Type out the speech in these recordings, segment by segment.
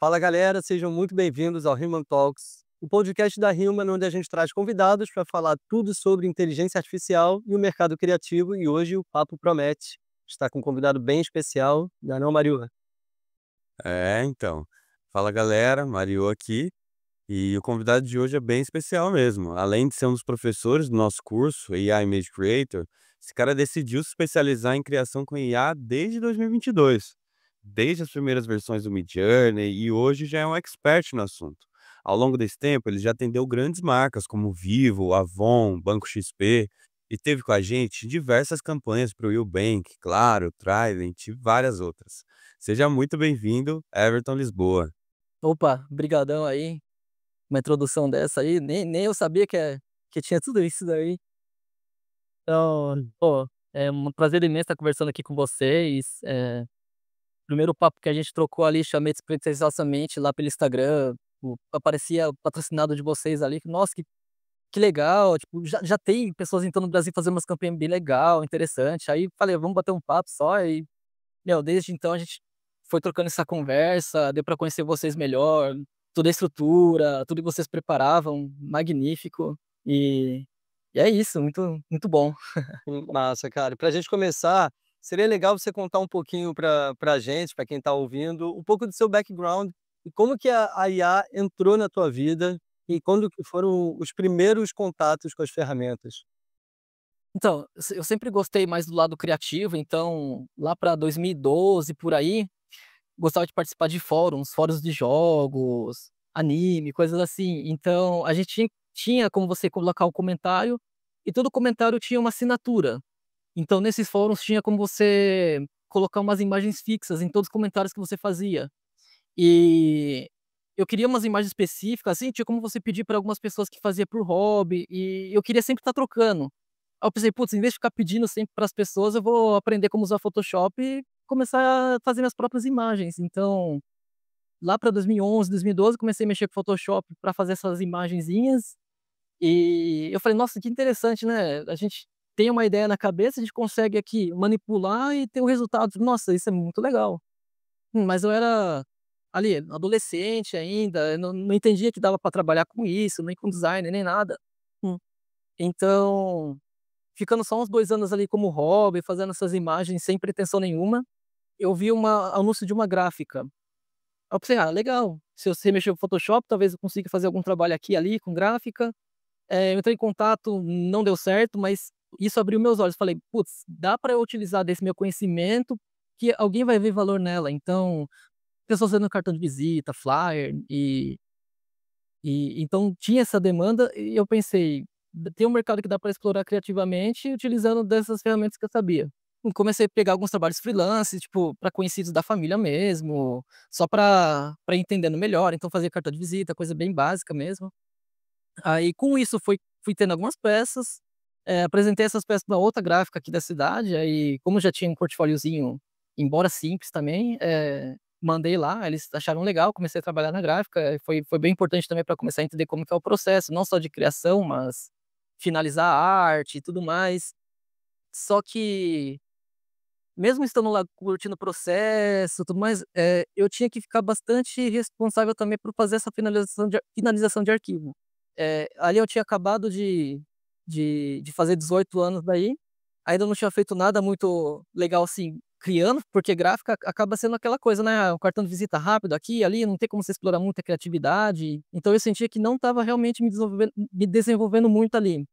Fala galera, sejam muito bem-vindos ao Human Talks, o podcast da Human, onde a gente traz convidados para falar tudo sobre inteligência artificial e o mercado criativo. E hoje o papo promete. Está com um convidado bem especial, não é não, Mariua? Então. Fala galera, Mario aqui. E o convidado de hoje é bem especial mesmo. Além de ser um dos professores do nosso curso, AI Image Creator, esse cara decidiu se especializar em criação com IA desde 2022. Desde as primeiras versões do Midjourney e hoje já é um expert no assunto. Ao longo desse tempo, ele já atendeu grandes marcas como Vivo, Avon, Banco XP e teve com a gente diversas campanhas para o Eubank, Claro, Trident e várias outras. Seja muito bem-vindo, Everton Lisboa. Opa, brigadão aí, uma introdução dessa aí, nem eu sabia que tinha tudo isso daí. Então, pô, é um prazer imenso estar conversando aqui com vocês. Primeiro papo que a gente trocou ali, chamei despretensiosamente lá pelo Instagram, aparecia o patrocinado de vocês ali, nossa, que legal, tipo, já tem pessoas então no Brasil fazendo umas campanhas bem legal, interessante. Aí falei: "Vamos bater um papo só", e, meu, desde então a gente foi trocando essa conversa, deu pra conhecer vocês melhor, toda a estrutura, tudo que vocês preparavam, magnífico. E e é isso, muito bom. Massa, cara. Para a gente começar, seria legal você contar um pouquinho para a gente, para quem está ouvindo, um pouco do seu background e como que a IA entrou na tua vida e quando que foram os primeiros contatos com as ferramentas. Então, eu sempre gostei mais do lado criativo, então lá pra 2012, por aí, gostava de participar de fóruns de jogos, anime, coisas assim. Então a gente tinha como você colocar o comentário, e todo comentário tinha uma assinatura. Então nesses fóruns tinha como você colocar umas imagens fixas em todos os comentários que você fazia. E eu queria umas imagens específicas, assim, tinha como você pedir para algumas pessoas que fazia por hobby, e eu queria sempre estar trocando. Aí eu pensei: "Putz, em vez de ficar pedindo sempre para as pessoas, eu vou aprender como usar Photoshop e começar a fazer minhas próprias imagens". Então, lá para 2011, 2012, comecei a mexer com Photoshop para fazer essas imagenzinhas, e eu falei: "Nossa, que interessante, né, a gente tem uma ideia na cabeça, a gente consegue aqui manipular e ter o resultado. Nossa, isso é muito legal". Mas eu era, ali, adolescente ainda, eu não entendia que dava para trabalhar com isso, nem com design, nem nada. Hum. Então, ficando só uns 2 anos ali como hobby, fazendo essas imagens sem pretensão nenhuma, eu vi uma anúncio de uma gráfica. Aí eu pensei: "Ah, legal, se eu sei mexer com Photoshop, talvez eu consiga fazer algum trabalho aqui e ali com gráfica". Eu entrei em contato, não deu certo, mas isso abriu meus olhos, falei: "Putz, dá para eu utilizar desse meu conhecimento, que alguém vai ver valor nela". Então, pessoas fazendo cartão de visita, flyer, e então tinha essa demanda, e eu pensei: Tem um mercado que dá para explorar criativamente utilizando dessas ferramentas que eu sabia". E comecei a pegar alguns trabalhos freelance, tipo, para conhecidos da família mesmo, só para entendendo melhor, então fazia cartão de visita, coisa bem básica mesmo. Aí com isso fui tendo algumas peças, apresentei essas peças pra outra gráfica aqui da cidade, aí como já tinha um portfóliozinho, embora simples também, mandei lá, eles acharam legal, comecei a trabalhar na gráfica, foi bem importante também para começar a entender como que é o processo, não só de criação, mas finalizar a arte e tudo mais. Só que, mesmo estando lá curtindo o processo, tudo mais, eu tinha que ficar bastante responsável também por fazer essa finalização de arquivo. Ali eu tinha acabado de fazer 18 anos daí, ainda não tinha feito nada muito legal, assim, criando, porque gráfica acaba sendo aquela coisa, né, um cartão de visita rápido aqui e ali, não tem como você explorar muita criatividade, então eu sentia que não estava realmente me desenvolvendo muito ali.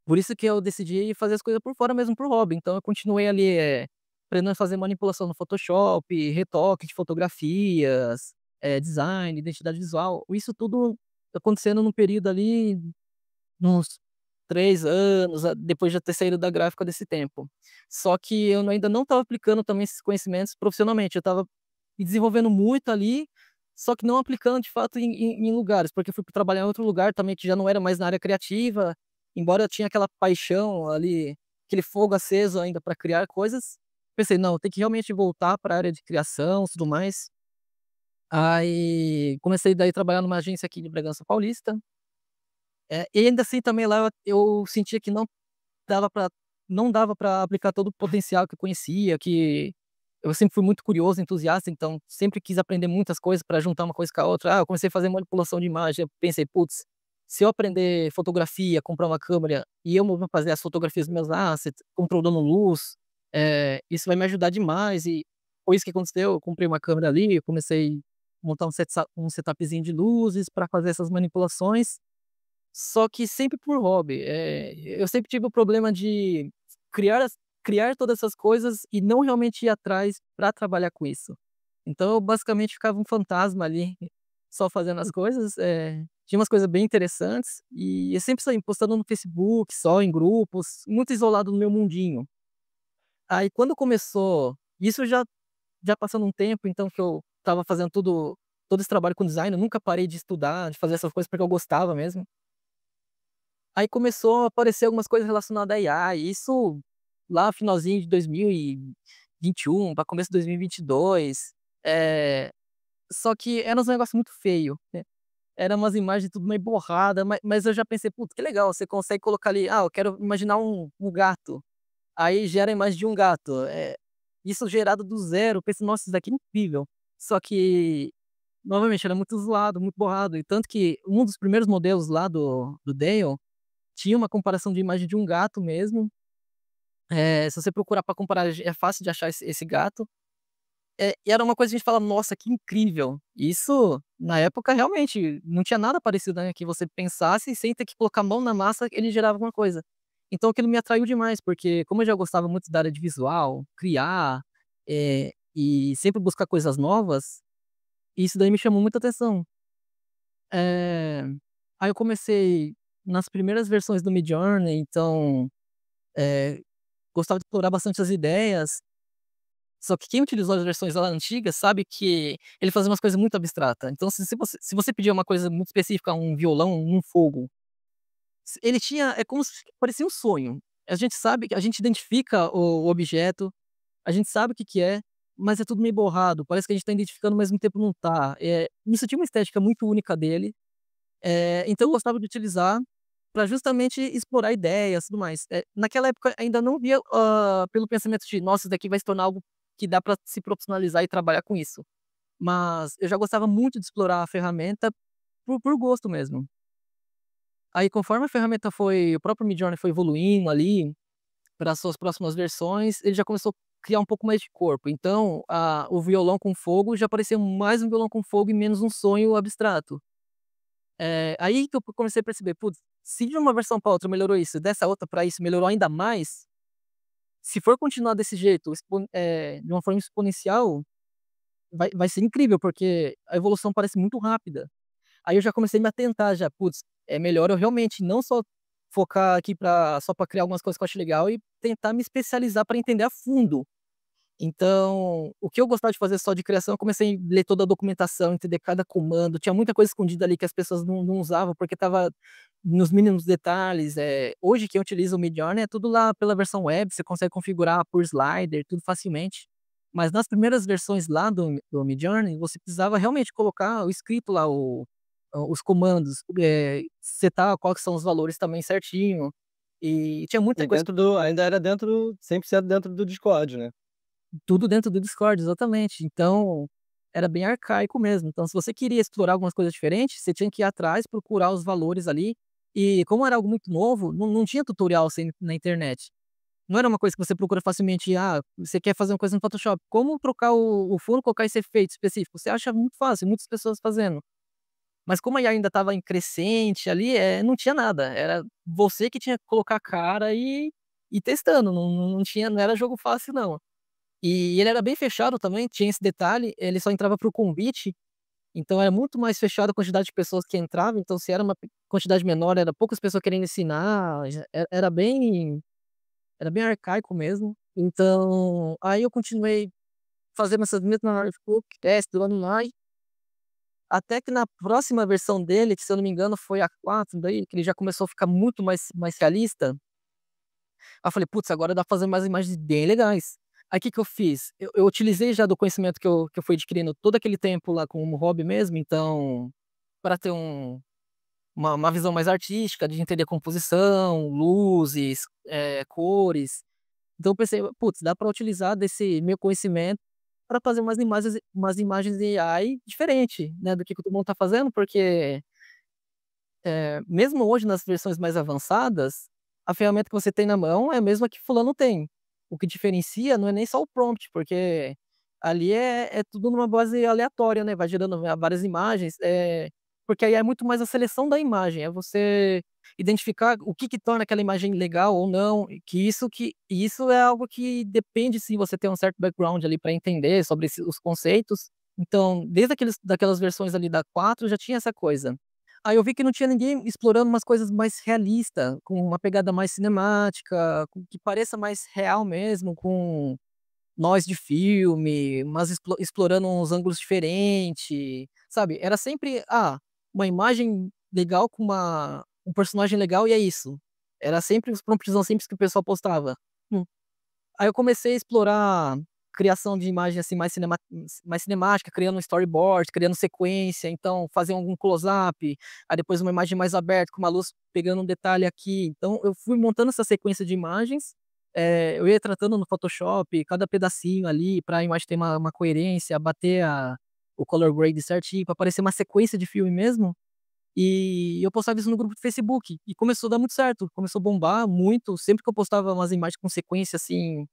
Por isso que eu decidi fazer as coisas por fora mesmo, por hobby. Então eu continuei ali, aprendendo a fazer manipulação no Photoshop, retoque de fotografias, design, identidade visual. Isso tudo acontecendo num período ali, uns 3 anos, depois de eu ter saído da gráfica desse tempo. Só que eu ainda não estava aplicando também esses conhecimentos profissionalmente. Eu estava me desenvolvendo muito ali, só que não aplicando de fato em lugares, porque eu fui trabalhar em outro lugar também que já não era mais na área criativa, embora eu tinha aquela paixão ali, aquele fogo aceso ainda para criar coisas, pensei: "Não, tem que realmente voltar para a área de criação, tudo mais". Aí comecei daí a trabalhar numa agência aqui de Bragança Paulista, e ainda assim também lá eu sentia que dava pra não dava para aplicar todo o potencial que eu conhecia, que eu sempre fui muito curioso, entusiasta, então sempre quis aprender muitas coisas para juntar uma coisa com a outra. Eu comecei a fazer manipulação de imagem, eu pensei: "Putz, se eu aprender fotografia, comprar uma câmera e eu mesmo fazer as fotografias dos meus assets, controlando luz, isso vai me ajudar demais", e foi isso que aconteceu. Eu comprei uma câmera ali, eu comecei a montar um setupzinho de luzes para fazer essas manipulações, só que sempre por hobby. Eu sempre tive o problema de criar as criar todas essas coisas e não realmente ir atrás para trabalhar com isso. Então eu basicamente ficava um fantasma ali, só fazendo as coisas. Tinha umas coisas bem interessantes e eu sempre saí postando no Facebook, só em grupos, muito isolado no meu mundinho. Aí quando começou isso, já passando um tempo, então, que eu estava fazendo todo esse trabalho com design, eu nunca parei de estudar, de fazer essas coisas porque eu gostava mesmo. Aí começou a aparecer algumas coisas relacionadas a IA, e isso lá finalzinho de 2021 para começo de 2022. Eh, Só que era uns negócio muito feio, né. Era umas imagens tudo meio borrada, mas eu já pensei: "Putz, que legal", você consegue colocar ali: "Ah, eu quero imaginar um gato", aí gera a imagem de um gato. Isso gerado do zero, eu pensei: "Nossa, isso daqui é incrível". Só que, novamente, era muito zoado, muito borrado, e tanto que um dos primeiros modelos lá do Dale tinha uma comparação de imagem de um gato mesmo. Se você procurar pra comparar, é fácil de achar esse gato. E era uma coisa que a gente fala: "Nossa, que incrível". Isso, na época, realmente, não tinha nada parecido, né, que você pensasse sem ter que colocar a mão na massa, ele gerava alguma coisa. Então aquilo me atraiu demais, porque como eu já gostava muito da área de visual, criar, e sempre buscar coisas novas, isso daí me chamou muita atenção. Eh, Aí eu comecei nas primeiras versões do Midjourney, então, eh, gostava de explorar bastante as ideias. Só que quem utilizou as versões lá antigas sabe que ele fazia umas coisas muito abstrata. Então se você pedir uma coisa muito específica, um violão, um fogo, ele tinha, é como se parecia um sonho. A gente sabe que a gente identifica o objeto, a gente sabe o que que é, mas é tudo meio borrado, parece que a gente tá identificando, ao mesmo tempo não tá. Isso tinha uma estética muito única dele, então eu gostava de utilizar para justamente explorar ideias, e tudo mais. Naquela época ainda não via, pelo pensamento de: "Nossa, isso daqui vai se tornar algo que dá para se profissionalizar e trabalhar com isso". Mas eu já gostava muito de explorar a ferramenta por gosto mesmo. Aí conforme a ferramenta foi o próprio Midjourney foi evoluindo ali para suas próximas versões, ele já começou a criar um pouco mais de corpo. Então, o violão com fogo já parecia mais um violão com fogo e menos um sonho abstrato. Aí que eu comecei a perceber: "Putz, se de uma versão para outra melhorou isso, dessa outra para isso melhorou ainda mais, se for continuar desse jeito, de uma forma exponencial, vai ser incrível, porque a evolução parece muito rápida". Aí eu já comecei a me atentar já: "Putz, é melhor eu realmente não só focar aqui só para criar algumas coisas que eu acho legal, e tentar me especializar para entender a fundo". Então, o que eu gostava de fazer só de criação, eu comecei a ler toda a documentação, entender cada comando. Tinha muita coisa escondida ali que as pessoas não usavam, porque estava nos mínimos detalhes. Hoje quem utiliza o Midjourney é tudo lá pela versão web, você consegue configurar por slider, tudo facilmente. Mas nas primeiras versões lá do Midjourney, você precisava realmente colocar o escrito lá, os comandos, setar quais são os valores também certinho, e tinha muita E coisa. ainda era dentro 100% dentro do Discord, né. Tudo dentro do Discord, exatamente. Então, era bem arcaico mesmo. Então, se você queria explorar algumas coisas diferentes, você tinha que ir atrás, procurar os valores ali. E como era algo muito novo, não tinha tutorial assim na internet. Não era uma coisa que você procura facilmente. Você quer fazer uma coisa no Photoshop, como trocar o fundo, colocar esse efeito específico? Você acha muito fácil, muitas pessoas fazendo. Mas como a IA ainda estava em crescente ali, não tinha nada. Era você que tinha que colocar a cara e testando. Não era jogo fácil, não. E ele era bem fechado também, tinha esse detalhe, ele só entrava por convite, então era muito mais fechado a quantidade de pessoas que entravam. Então se era uma quantidade menor, era poucas pessoas querendo ensinar, era bem arcaico mesmo. Então, aí eu continuei fazendo essas mesmas workbook, teste, lá no lá, até que na próxima versão dele, que se eu não me engano foi a 4 daí, que ele já começou a ficar muito mais realista. Aí eu falei: "Putz, agora dá pra fazer umas imagens bem legais". Aí o que que eu fiz? Eu utilizei já do conhecimento que eu fui adquirindo todo aquele tempo lá como hobby mesmo, então, para ter uma visão mais artística, de entender composição, luzes, cores. Então eu pensei: "Putz, dá para utilizar desse meu conhecimento para fazer umas imagens em AI diferente, né, do que todo mundo tá fazendo, porque, mesmo hoje nas versões mais avançadas, a ferramenta que você tem na mão é a mesma que fulano tem. O que diferencia não é nem só o prompt, porque ali é tudo numa base aleatória, né, vai gerando várias imagens, porque aí é muito mais a seleção da imagem, é você identificar o que torna aquela imagem legal ou não, e isso é algo que depende sim você ter um certo background ali para entender sobre os conceitos. Então, desde daquelas versões ali da 4 já tinha essa coisa. Aí eu vi que não tinha ninguém explorando umas coisas mais realista, com uma pegada mais cinemática, com que pareça mais real mesmo, com nós de filme, mas explorando uns ângulos diferentes, sabe. Era sempre, uma imagem legal com um personagem legal e é isso. Era sempre os promptzão simples que o pessoal postava. Hum. Aí eu comecei a explorar criação de imagem, assim, mais cinemática, criando um storyboard, criando sequência, então fazer algum close-up, aí depois uma imagem mais aberta com uma luz pegando um detalhe aqui. Então eu fui montando essa sequência de imagens, eu ia tratando no Photoshop cada pedacinho ali para a imagem ter uma coerência, bater o color grade certinho, para parecer uma sequência de filme mesmo. E eu postava isso no grupo do Facebook, e começou a dar muito certo, começou a bombar muito, sempre que eu postava umas imagens com sequência, assim,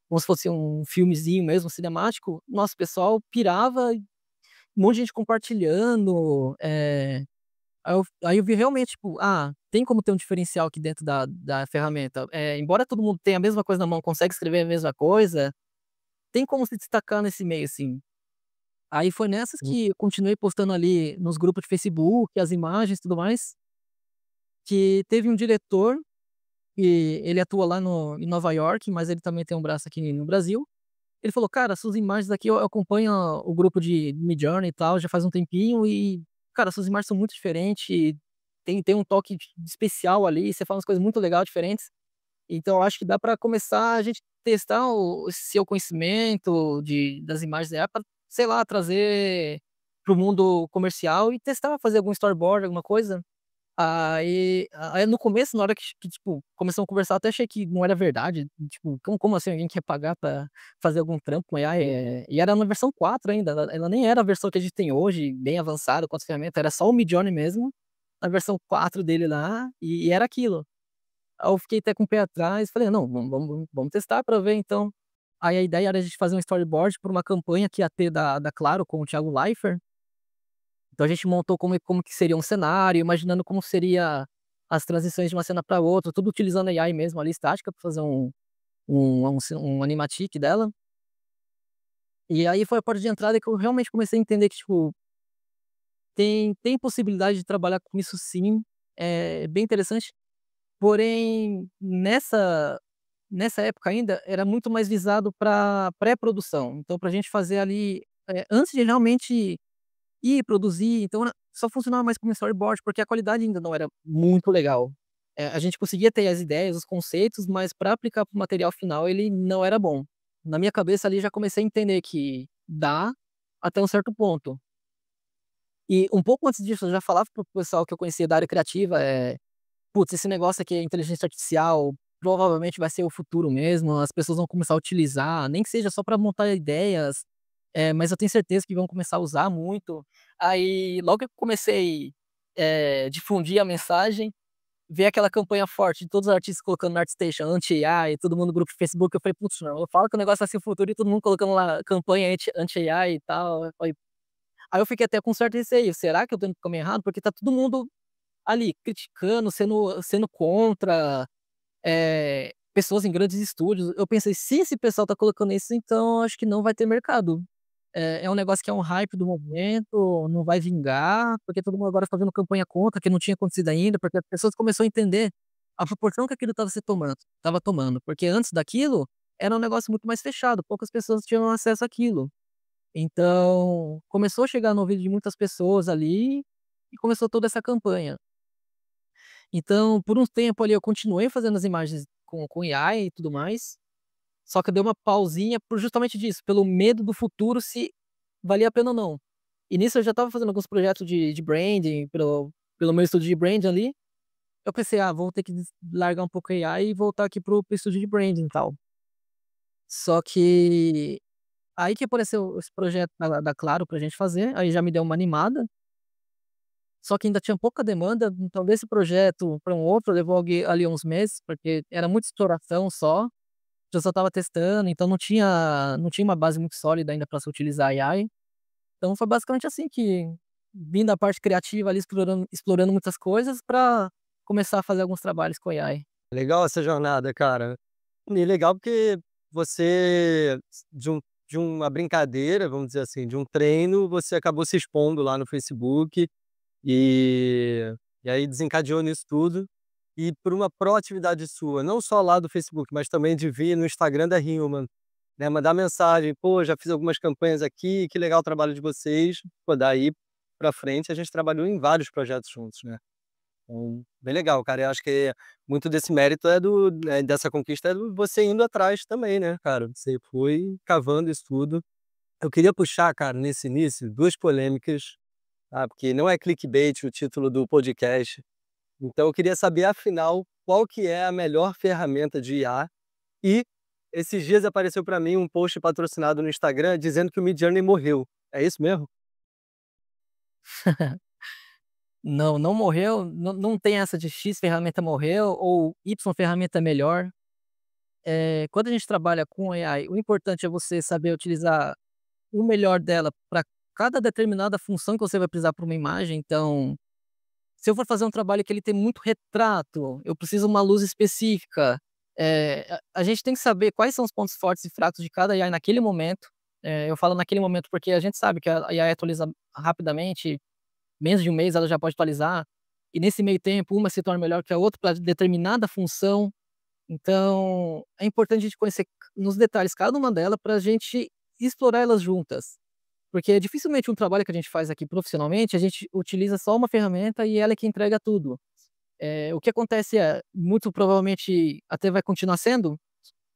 como se fosse um filmezinho mesmo, cinemático, nossa, o pessoal pirava, um monte de gente compartilhando, aí eu vi realmente, tipo, tem como ter um diferencial aqui dentro da ferramenta. Embora todo mundo tenha a mesma coisa na mão, consegue escrever a mesma coisa, tem como se destacar nesse meio, assim. Aí foi nessas que eu continuei postando ali nos grupos de Facebook, as imagens e tudo mais, que teve um diretor, e ele atua lá em Nova York, mas ele também tem um braço aqui no Brasil. Ele falou: "Cara, suas imagens aqui eu acompanho o grupo de Midjourney e tal, já faz um tempinho e, cara, suas imagens são muito diferentes, tem um toque especial ali, você fala umas coisas muito legal, diferentes. Então eu acho que dá pra começar a gente testar esse seu conhecimento das imagens da IA pra, sei lá, trazer para o mundo comercial e testar, fazer algum storyboard, alguma coisa". Aí no começo, na hora que, tipo, começamos a conversar, eu até achei que não era verdade, tipo, como assim alguém quer pagar pra fazer algum trampo com AI? E era na versão 4 ainda, ela nem era a versão que a gente tem hoje, bem avançada com as ferramentas, era só o Midjourney mesmo, a versão 4 dele lá, e era aquilo. Aí eu fiquei até com o pé atrás, falei: "Não, vamos testar pra ver então". Aí a ideia era a gente fazer um storyboard pra uma campanha que ia ter da Claro com o Thiago Leifert. Então a gente montou como que seria um cenário, imaginando como seria as transições de uma cena para outra, tudo utilizando a AI mesmo ali, estática, para fazer um animatic dela. E aí foi a porta de entrada que eu realmente comecei a entender que, tipo, tem possibilidade de trabalhar com isso sim, é bem interessante, porém nessa época ainda era muito mais visado para pré-produção. Então pra gente fazer ali, antes de realmente e produzir, então só funcionava mais como storyboard, porque a qualidade ainda não era muito legal. A gente conseguia ter as ideias, os conceitos, mas para aplicar para o material final ele não era bom. Na minha cabeça ali já comecei a entender que dá até um certo ponto. E um pouco antes disso eu já falava para o pessoal que eu conhecia da área criativa, "Putz, esse negócio aqui é inteligência artificial, provavelmente vai ser o futuro mesmo, as pessoas vão começar a utilizar, nem que seja só para montar ideias, mas eu tenho certeza que vão começar a usar muito". Aí, logo que eu comecei, difundir a mensagem, ver aquela campanha forte de todos os artistas colocando no ArtStation anti-AI, todo mundo no grupo de Facebook, eu falei: "Putz, não, eu falo que o negócio vai ser o futuro", e todo mundo colocando lá campanha anti-AI e tal. Aí eu fiquei até com certo receio, será que eu tô indo para o caminho errado? Porque tá todo mundo ali criticando, sendo contra, pessoas em grandes estúdios. Eu pensei: "Se esse pessoal tá colocando isso, então acho que não vai ter mercado". É um negócio que é um hype do momento, não vai vingar, porque todo mundo agora tá fazendo campanha contra, que não tinha acontecido ainda, porque as pessoas começou a entender a proporção que aquilo estava tomando, porque antes daquilo, era um negócio muito mais fechado, poucas pessoas tinham acesso àquilo. Então, começou a chegar no ouvido de muitas pessoas ali, e começou toda essa campanha. Então, por um tempo ali eu continuei fazendo as imagens com AI e tudo mais, só que eu dei uma pausinha por justamente disso, pelo medo do futuro se valia a pena ou não. E nisso eu já estava fazendo alguns projetos de branding, pelo meu estúdio de branding ali, eu pensei: vou ter que largar um pouco a AI e voltar aqui pro estúdio de branding e tal". Só que Aí que apareceu esse projeto da Claro pra gente fazer, aí já me deu uma animada, só que ainda tinha pouca demanda, então desse projeto para um outro levou ali uns meses, porque era muita exploração só, eu só estava testando, então não tinha uma base muito sólida ainda para se utilizar AI. Então foi basicamente assim que vim da parte criativa ali explorando muitas coisas para começar a fazer alguns trabalhos com AI. Legal essa jornada, cara. E legal porque você, de um de uma brincadeira, vamos dizer assim, de um treino, você acabou se expondo lá no Facebook, e e aí desencadeou nisso tudo. E por uma proatividade sua, não só lá do Facebook, mas também de vir no Instagram da Human, né, mandar mensagem: "Pô, já fiz algumas campanhas aqui, que legal o trabalho de vocês". Pô, daí pra frente a gente trabalhou em vários projetos juntos, né. Então, bem legal, cara. Eu acho que muito desse mérito dessa conquista é do você indo atrás também, né, cara. Você foi cavando isso tudo. Eu queria puxar, cara, nesse início, 2 polêmicas, tá, porque não é clickbait o título do podcast. Então eu queria saber, afinal, qual que é a melhor ferramenta de IA. E esses dias apareceu para mim um post patrocinado no Instagram dizendo que o Midjourney morreu. É isso mesmo? Não, não morreu, não tem essa de X ferramenta morreu ou Y ferramenta é melhor. Quando a gente trabalha com AI, o importante é você saber utilizar o melhor dela para cada determinada função que você vai precisar para uma imagem. Então, se eu for fazer um trabalho que ele tem muito retrato, eu preciso uma luz específica, a gente tem que saber quais são os pontos fortes e fracos de cada AI naquele momento. Eu falo naquele momento porque a gente sabe que a AI atualiza rapidamente, menos de um mês ela já pode atualizar, e nesse meio tempo uma se torna melhor que a outra para determinada função. Então, é importante a gente conhecer nos detalhes cada uma delas para a gente explorar elas juntas. Porque dificilmente um trabalho que a gente faz aqui profissionalmente, a gente utiliza só uma ferramenta e ela é que entrega tudo. O que acontece muito provavelmente até vai continuar sendo,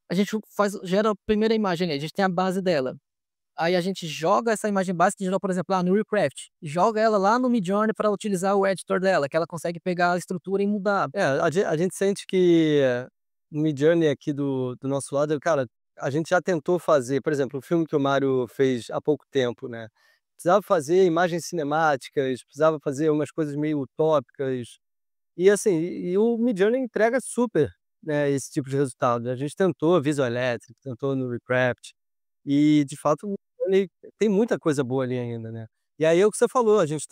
a gente gera a primeira imagem ali, a gente tem a base dela. Aí a gente joga essa imagem base que gerou, por exemplo, lá no Recraft, joga ela lá no Midjourney para utilizar o editor dela, que ela consegue pegar a estrutura e mudar. A gente sente que no Midjourney aqui do nosso lado, cara, a gente já tentou fazer, por exemplo, o filme que o Mário fez há pouco tempo, né, precisava fazer imagens cinemáticas, precisava fazer umas coisas meio utópicas, e assim, e o Midjourney entrega super, né, esse tipo de resultado. A gente tentou Visual Electric, tentou no Recraft, e de fato o Midjourney tem muita coisa boa ali ainda, né. E aí é o que você falou, a gente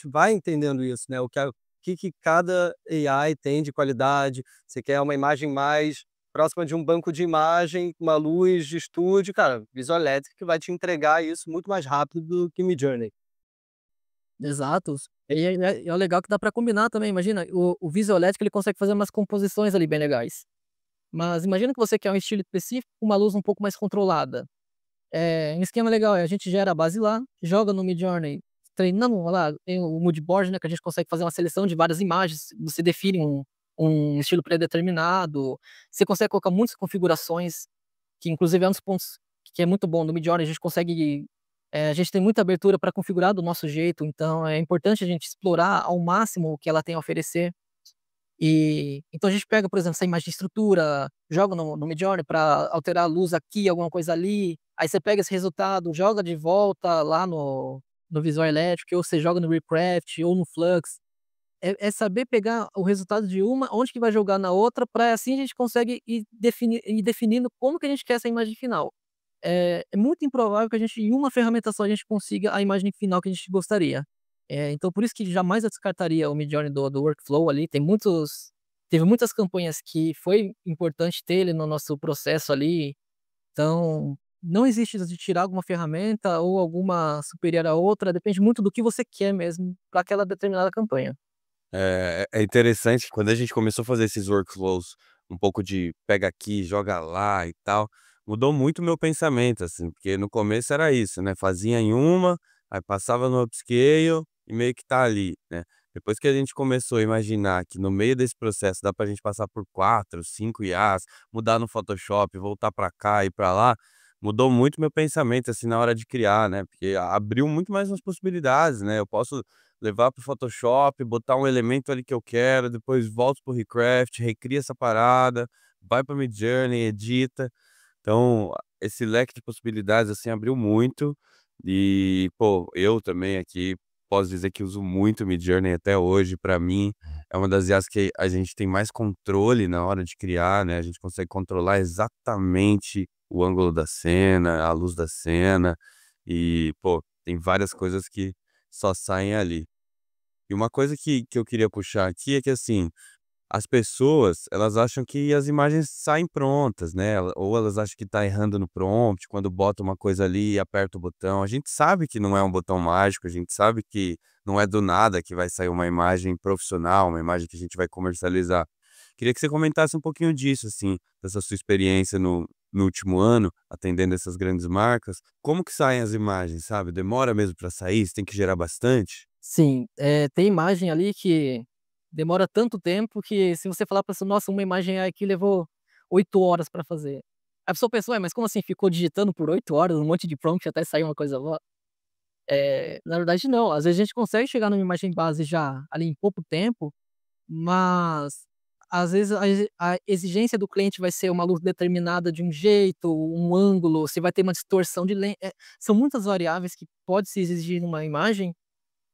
vai entendendo isso, né, o que cada AI tem de qualidade. Você quer uma imagem mais próxima de um banco de imagem, uma luz de estúdio, cara, Visual Electric vai te entregar isso muito mais rápido do que Midjourney. Exato. E é legal que dá para combinar também, imagina, o Visual Electric ele consegue fazer umas composições ali bem legais. Mas imagina que você quer um estilo específico com uma luz um pouco mais controlada. Um esquema legal a gente gera a base lá, joga no Midjourney, treinamos lá, tem o mood board, né, que a gente consegue fazer uma seleção de várias imagens, você define um estilo pré-determinado, você consegue colocar muitas configurações, que inclusive é um dos pontos que é muito bom no Midjourney, a gente tem muita abertura para configurar do nosso jeito, então é importante a gente explorar ao máximo o que ela tem a oferecer. E então a gente pega, por exemplo, essa imagem de estrutura, joga no Midjourney para alterar a luz aqui, alguma coisa ali, aí você pega esse resultado, joga de volta lá no Visual Electric, ou você joga no Recraft ou no Flux. É saber pegar o resultado de uma, onde que vai jogar na outra, para assim a gente consegue ir definindo como que a gente quer essa imagem final. É muito improvável que a gente, em uma ferramenta só, a gente consiga a imagem final que a gente gostaria. Então por isso que jamais eu descartaria o Midjourney do workflow ali, teve muitas campanhas que foi importante ter ele no nosso processo ali, então não existe isso de tirar alguma ferramenta ou alguma superior à outra, depende muito do que você quer mesmo para aquela determinada campanha. É interessante que quando a gente começou a fazer esses workflows, um pouco de pega aqui, joga lá e tal, mudou muito o meu pensamento, assim, porque no começo era isso, né, fazia em uma, aí passava no upscale e meio que tá ali, né. Depois que a gente começou a imaginar que no meio desse processo dá pra gente passar por 4, 5 IAs, mudar no Photoshop, voltar pra cá e pra lá, mudou muito meu pensamento, assim, na hora de criar, né, porque abriu muito mais as possibilidades, né, eu posso levar para o Photoshop, botar um elemento ali que eu quero, depois volto para o Recraft, recria essa parada, vai para Midjourney, edita. Então, esse leque de possibilidades, assim, abriu muito. E, pô, eu também aqui posso dizer que uso muito o Midjourney até hoje. Para mim, é uma das IAs que a gente tem mais controle na hora de criar, né? A gente consegue controlar exatamente o ângulo da cena, a luz da cena. E, pô, tem várias coisas que só saem ali. E uma coisa que eu queria puxar aqui é que, assim, as pessoas, elas acham que as imagens saem prontas, né, ou elas acham que tá errando no prompt, quando bota uma coisa ali e aperta o botão. A gente sabe que não é um botão mágico, a gente sabe que não é do nada que vai sair uma imagem profissional, uma imagem que a gente vai comercializar. Queria que você comentasse um pouquinho disso, assim, dessa sua experiência no último ano, atendendo essas grandes marcas. Como que saem as imagens, sabe? Demora mesmo para sair? Você tem que gerar bastante? Sim, tem imagem ali que demora tanto tempo que se você falar pra pessoa: "Nossa, uma imagem aqui levou 8 horas pra fazer". A pessoa pensa: "Ué, mas como assim ficou digitando por 8 horas, um monte de prompt até sair uma coisa boa?". Na verdade não, às vezes a gente consegue chegar numa imagem base já ali em pouco tempo, mas às vezes a exigência do cliente vai ser uma luz determinada de um jeito, um ângulo, se vai ter uma distorção de são muitas variáveis que pode se exigir numa imagem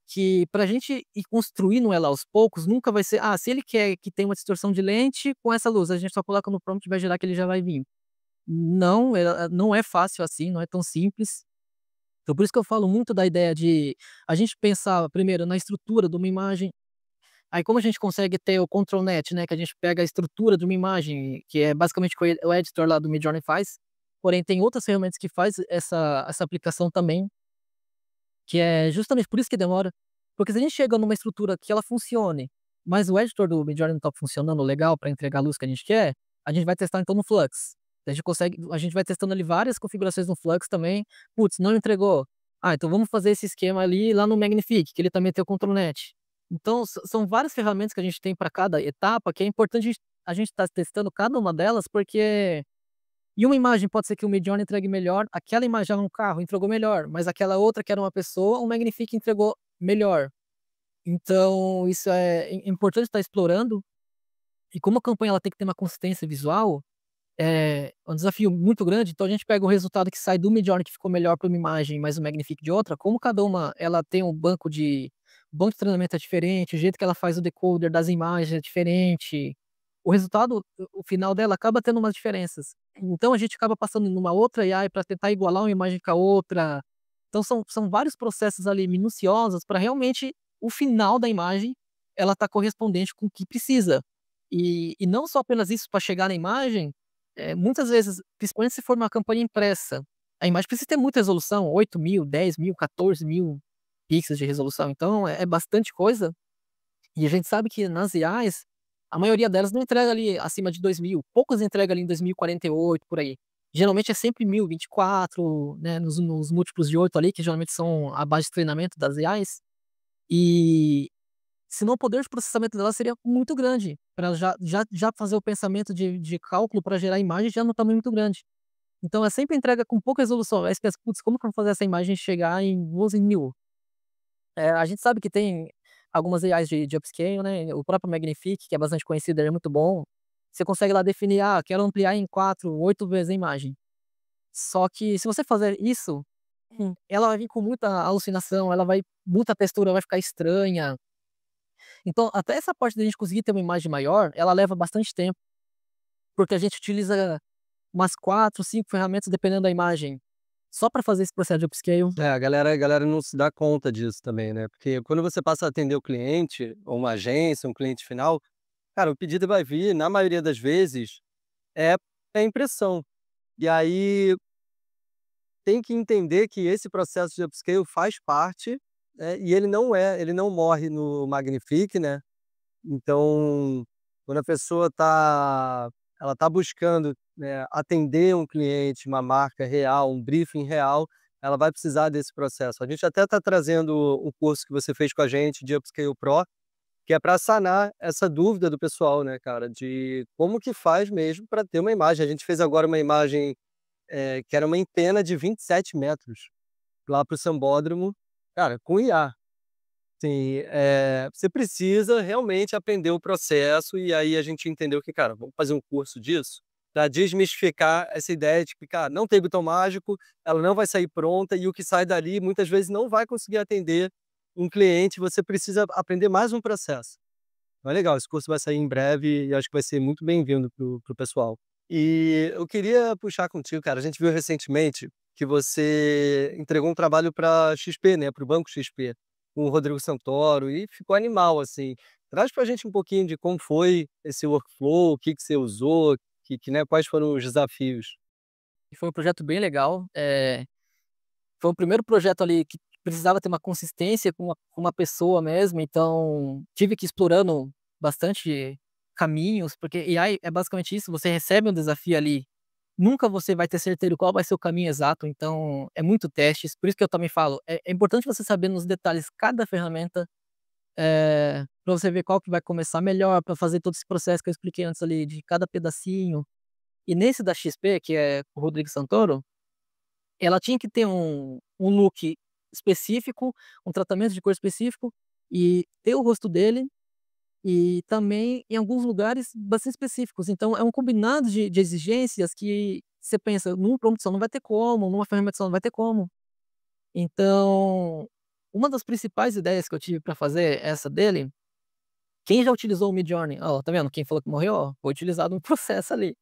que pra gente ir construindo ela aos poucos, nunca vai ser: "Ah, se ele quer que tenha uma distorção de lente com essa luz, a gente só coloca no prompt e vai gerar que ele já vai vir". Não, não é fácil assim, não é tão simples. Então por isso que eu falo muito da ideia de a gente pensar primeiro na estrutura de uma imagem, aí como a gente consegue ter o control net, né, que a gente pega a estrutura de uma imagem, que é basicamente o que o editor lá do Midjourney faz, porém tem outras ferramentas que faz essa aplicação também, que é justamente por isso que demora, porque se a gente chega numa estrutura que ela funcione, mas o editor do Midjourney não tá funcionando legal para entregar a luz que a gente quer, a gente vai testar então no Flux. A gente vai testando ali várias configurações no Flux também. Putz, não entregou. Ah, então vamos fazer esse esquema ali lá no Magnifique, que ele também tem o Control Net. Então são várias ferramentas que a gente tem para cada etapa, que é importante a gente estar testando cada uma delas, porque e uma imagem pode ser que o Midjourney entregue melhor, aquela imagem era um carro, entregou melhor, mas aquela outra que era uma pessoa, o Magnifique entregou melhor. Então isso é importante estar explorando, e como a campanha ela tem que ter uma consistência visual, é um desafio muito grande, então a gente pega o resultado que sai do Midjourney que ficou melhor para uma imagem, mas o Magnifique de outra, como cada uma ela tem um banco de treinamento é diferente, o jeito que ela faz o decoder das imagens é diferente, o resultado, o final dela acaba tendo umas diferenças. Então a gente acaba passando numa outra AI para tentar igualar uma imagem com a outra. Então são vários processos ali minuciosos para realmente o final da imagem ela tá correspondente com o que precisa. E não só apenas isso para chegar na imagem, muitas vezes, principalmente se for uma campanha impressa, a imagem precisa ter muita resolução, 8.000, 10.000, 14.000 pixels de resolução, então é bastante coisa. E a gente sabe que nas IAs, a maioria delas não entrega ali acima de 2.000, poucas entregam ali em 2048, por aí. Geralmente é sempre 1024, né, nos múltiplos de 8 ali, que geralmente são a base de treinamento das IAs, e senão o poder de processamento dela seria muito grande, para já fazer o pensamento de cálculo para gerar imagem já num tamanho muito grande. Então é sempre entrega com pouca resolução, aí você pensa: "Putz, como que eu vou fazer essa imagem chegar em 12.000?". A gente sabe que tem algumas AIs de upscale, né, o próprio Magnifique, que é bastante conhecido, ele é muito bom. Você consegue lá definir: "Ah, quero ampliar em 4, 8 vezes a imagem". Só que se você fazer isso, ela vai vir com muita alucinação, ela vai muita textura vai ficar estranha. Então, até essa parte da gente conseguir ter uma imagem maior, ela leva bastante tempo, porque a gente utiliza umas 4, 5 ferramentas dependendo da imagem, só para fazer esse processo de upscale. A galera não se dá conta disso também, né, porque quando você passa a atender o cliente, ou uma agência, um cliente final, cara, o pedido vai vir, na maioria das vezes, é é impressão. E aí tem que entender que esse processo de upscale faz parte, e ele não morre no Magnifique, né. Então, quando a pessoa ela tá buscando, né, atender um cliente, uma marca real, um briefing real, ela vai precisar desse processo. A gente até está trazendo o curso que você fez com a gente de Upscale Pro, que é para sanar essa dúvida do pessoal, né, cara, de como que faz mesmo para ter uma imagem. A gente fez agora uma imagem, que era uma antena de 27 metros, lá para o Sambódromo, cara, com IA. Sim, você precisa realmente aprender o processo, e aí a gente entendeu que, cara, vamos fazer um curso disso? para desmistificar essa ideia de que, cara, não tem botão mágico, ela não vai sair pronta e o que sai dali muitas vezes não vai conseguir atender um cliente, você precisa aprender mais um processo. Então é legal, esse curso vai sair em breve e acho que vai ser muito bem-vindo para o pessoal. E eu queria puxar contigo, cara, a gente viu recentemente que você entregou um trabalho para XP, né, para o Banco XP, com o Rodrigo Santoro e ficou animal, assim. Traz para a gente um pouquinho de como foi esse workflow, o que que você usou, né, quais foram os desafios? E foi um projeto bem legal, foi o primeiro projeto ali que precisava ter uma consistência com uma pessoa mesmo, então tive que ir explorando bastante caminhos, porque AI é basicamente isso, você recebe um desafio ali, nunca você vai ter certeza qual vai ser o caminho exato, então é muito testes, por isso que eu também falo, é importante você saber nos detalhes cada ferramenta, pra você ver qual que vai começar melhor, para fazer todo esse processo que eu expliquei antes ali, de cada pedacinho. E nesse da XP, que é o Rodrigo Santoro, ela tinha que ter um look específico, um tratamento de cor específico, e ter o rosto dele, e também em alguns lugares bastante específicos. Então é um combinado de exigências que você pensa, num prompt só não vai ter como, numa ferramenta só não vai ter como. Então, uma das principais ideias que eu tive para fazer essa dele, quem já utilizou o Midjourney, ó, tá vendo? Quem falou que morreu, ó, foi utilizado no processo ali.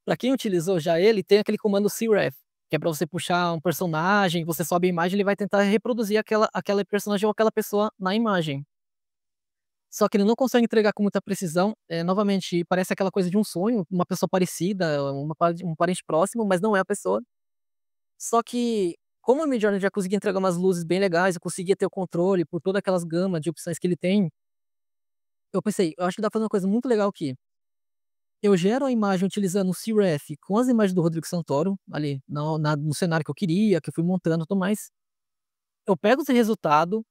Pra quem utilizou já ele, tem aquele comando cref, que é pra você puxar um personagem, você sobe a imagem, ele vai tentar reproduzir aquela personagem ou aquela pessoa na imagem. Só que ele não consegue entregar com muita precisão, novamente, parece aquela coisa de um sonho, uma pessoa parecida, um parente próximo, mas não é a pessoa. Só que, como o Midjourney já conseguia entregar umas luzes bem legais, eu conseguia ter o controle por toda aquelas gama de opções que ele tem, eu pensei: "Eu acho que dá pra fazer uma coisa muito legal aqui". Eu gero a imagem utilizando o cref com as imagens do Rodrigo Santoro, ali no cenário que eu queria, que eu fui montando e tudo mais. Eu pego esse resultado,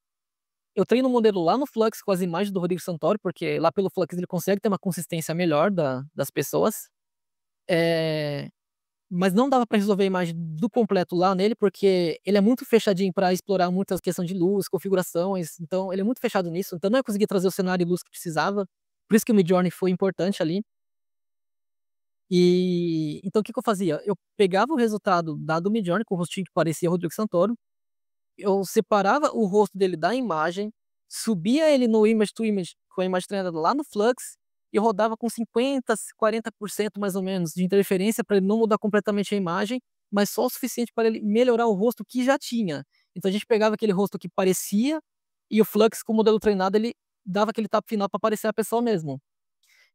eu treino o modelo lá no Flux com as imagens do Rodrigo Santoro, porque lá pelo Flux ele consegue ter uma consistência melhor das pessoas. Eh, mas não dava pra resolver a imagem do completo lá nele, porque ele é muito fechadinho pra explorar muitas questões de luz, configurações, então ele é muito fechado nisso, então não ia conseguir trazer o cenário e luz que precisava. Por isso que o Midjourney foi importante ali. E então o que que eu fazia? Eu pegava o resultado da do Midjourney com o rostinho que parecia Rodrigo Santoro, eu separava o rosto dele da imagem, subia ele no image to image com a imagem treinada lá no Flux e rodava com 40% mais ou menos de interferência para ele não mudar completamente a imagem, mas só o suficiente para ele melhorar o rosto que já tinha. Então a gente pegava aquele rosto que parecia e o Flux com o modelo treinado ele dava aquele tapa final para parecer a pessoa mesmo.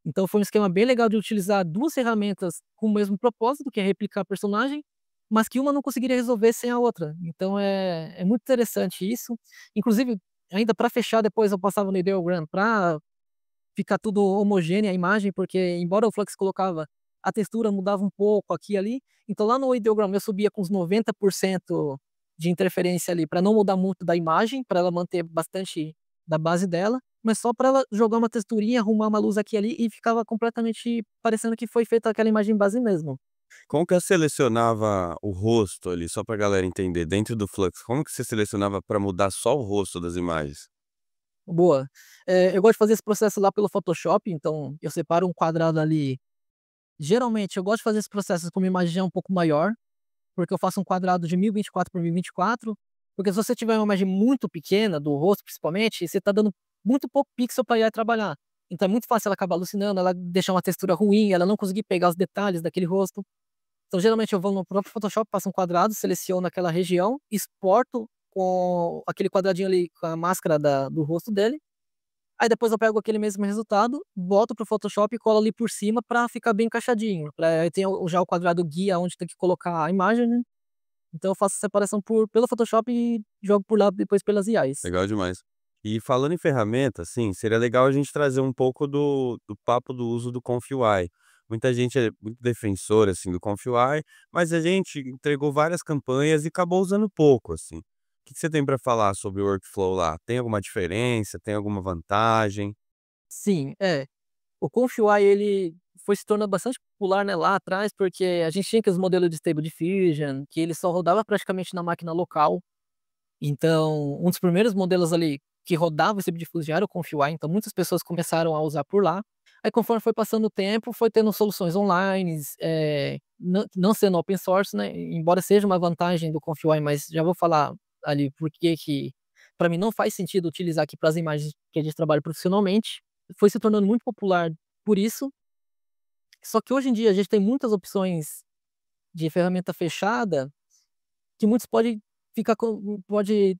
Então foi um esquema bem legal de utilizar 2 ferramentas com o mesmo propósito, que é replicar personagem, mas que uma não conseguiria resolver sem a outra. Então é muito interessante isso. Inclusive, ainda para fechar, depois eu passava no Ideogram para ficar tudo homogênea a imagem, porque embora o Flux colocava a textura mudava um pouco aqui e ali, então lá no Ideogram eu subia com uns 90% de interferência ali, para não mudar muito da imagem, para ela manter bastante da base dela, mas só para ela jogar uma texturinha, arrumar uma luz aqui e ali e ficava completamente parecendo que foi feita aquela imagem base mesmo. Como que você selecionava o rosto ali, só pra galera entender, dentro do Flux, como que você selecionava pra mudar só o rosto das imagens? Boa. Eu gosto de fazer esse processo lá pelo Photoshop, então eu separo um quadrado ali. Geralmente eu gosto de fazer esse processo com uma imagem já um pouco maior, porque eu faço um quadrado de 1024 por 1024, porque se você tiver uma imagem muito pequena, do rosto principalmente, você está dando muito pouco pixel para IA trabalhar. Então é muito fácil ela acabar alucinando, ela deixar uma textura ruim, ela não conseguir pegar os detalhes daquele rosto. Então geralmente eu vou no próprio Photoshop, faço um quadrado, seleciono aquela região, exporto com aquele quadradinho ali com a máscara do rosto dele. Aí depois eu pego aquele mesmo resultado, boto pro Photoshop e colo ali por cima pra ficar bem encaixadinho. Aí tem já o quadrado guia onde tem que colocar a imagem, né. Então eu faço a separação pelo Photoshop e jogo por lá depois pelas IAs. Legal demais. E falando em ferramenta, assim, seria legal a gente trazer um pouco do papo do uso do Confluent. Muita gente é muito defensor, assim, do Confluent, mas a gente entregou várias campanhas e acabou usando pouco, assim. O que que você tem para falar sobre o workflow lá? Tem alguma diferença? Tem alguma vantagem? Sim, o Confluent ele foi se tornando bastante popular, né, lá atrás, porque a gente tinha aqueles modelos de Stable Diffusion, que ele só rodava praticamente na máquina local. Então, um dos primeiros modelos ali que rodava esse Stable Diffusion era o Confluent, então muitas pessoas começaram a usar por lá. Aí conforme foi passando o tempo, foi tendo soluções online, não sendo open source, né, embora seja uma vantagem do ConfUI, mas já vou falar ali por que para mim não faz sentido utilizar aqui para as imagens que a gente trabalha profissionalmente. Foi se tornando muito popular por isso, só que hoje em dia a gente tem muitas opções de ferramenta fechada, que muitos pode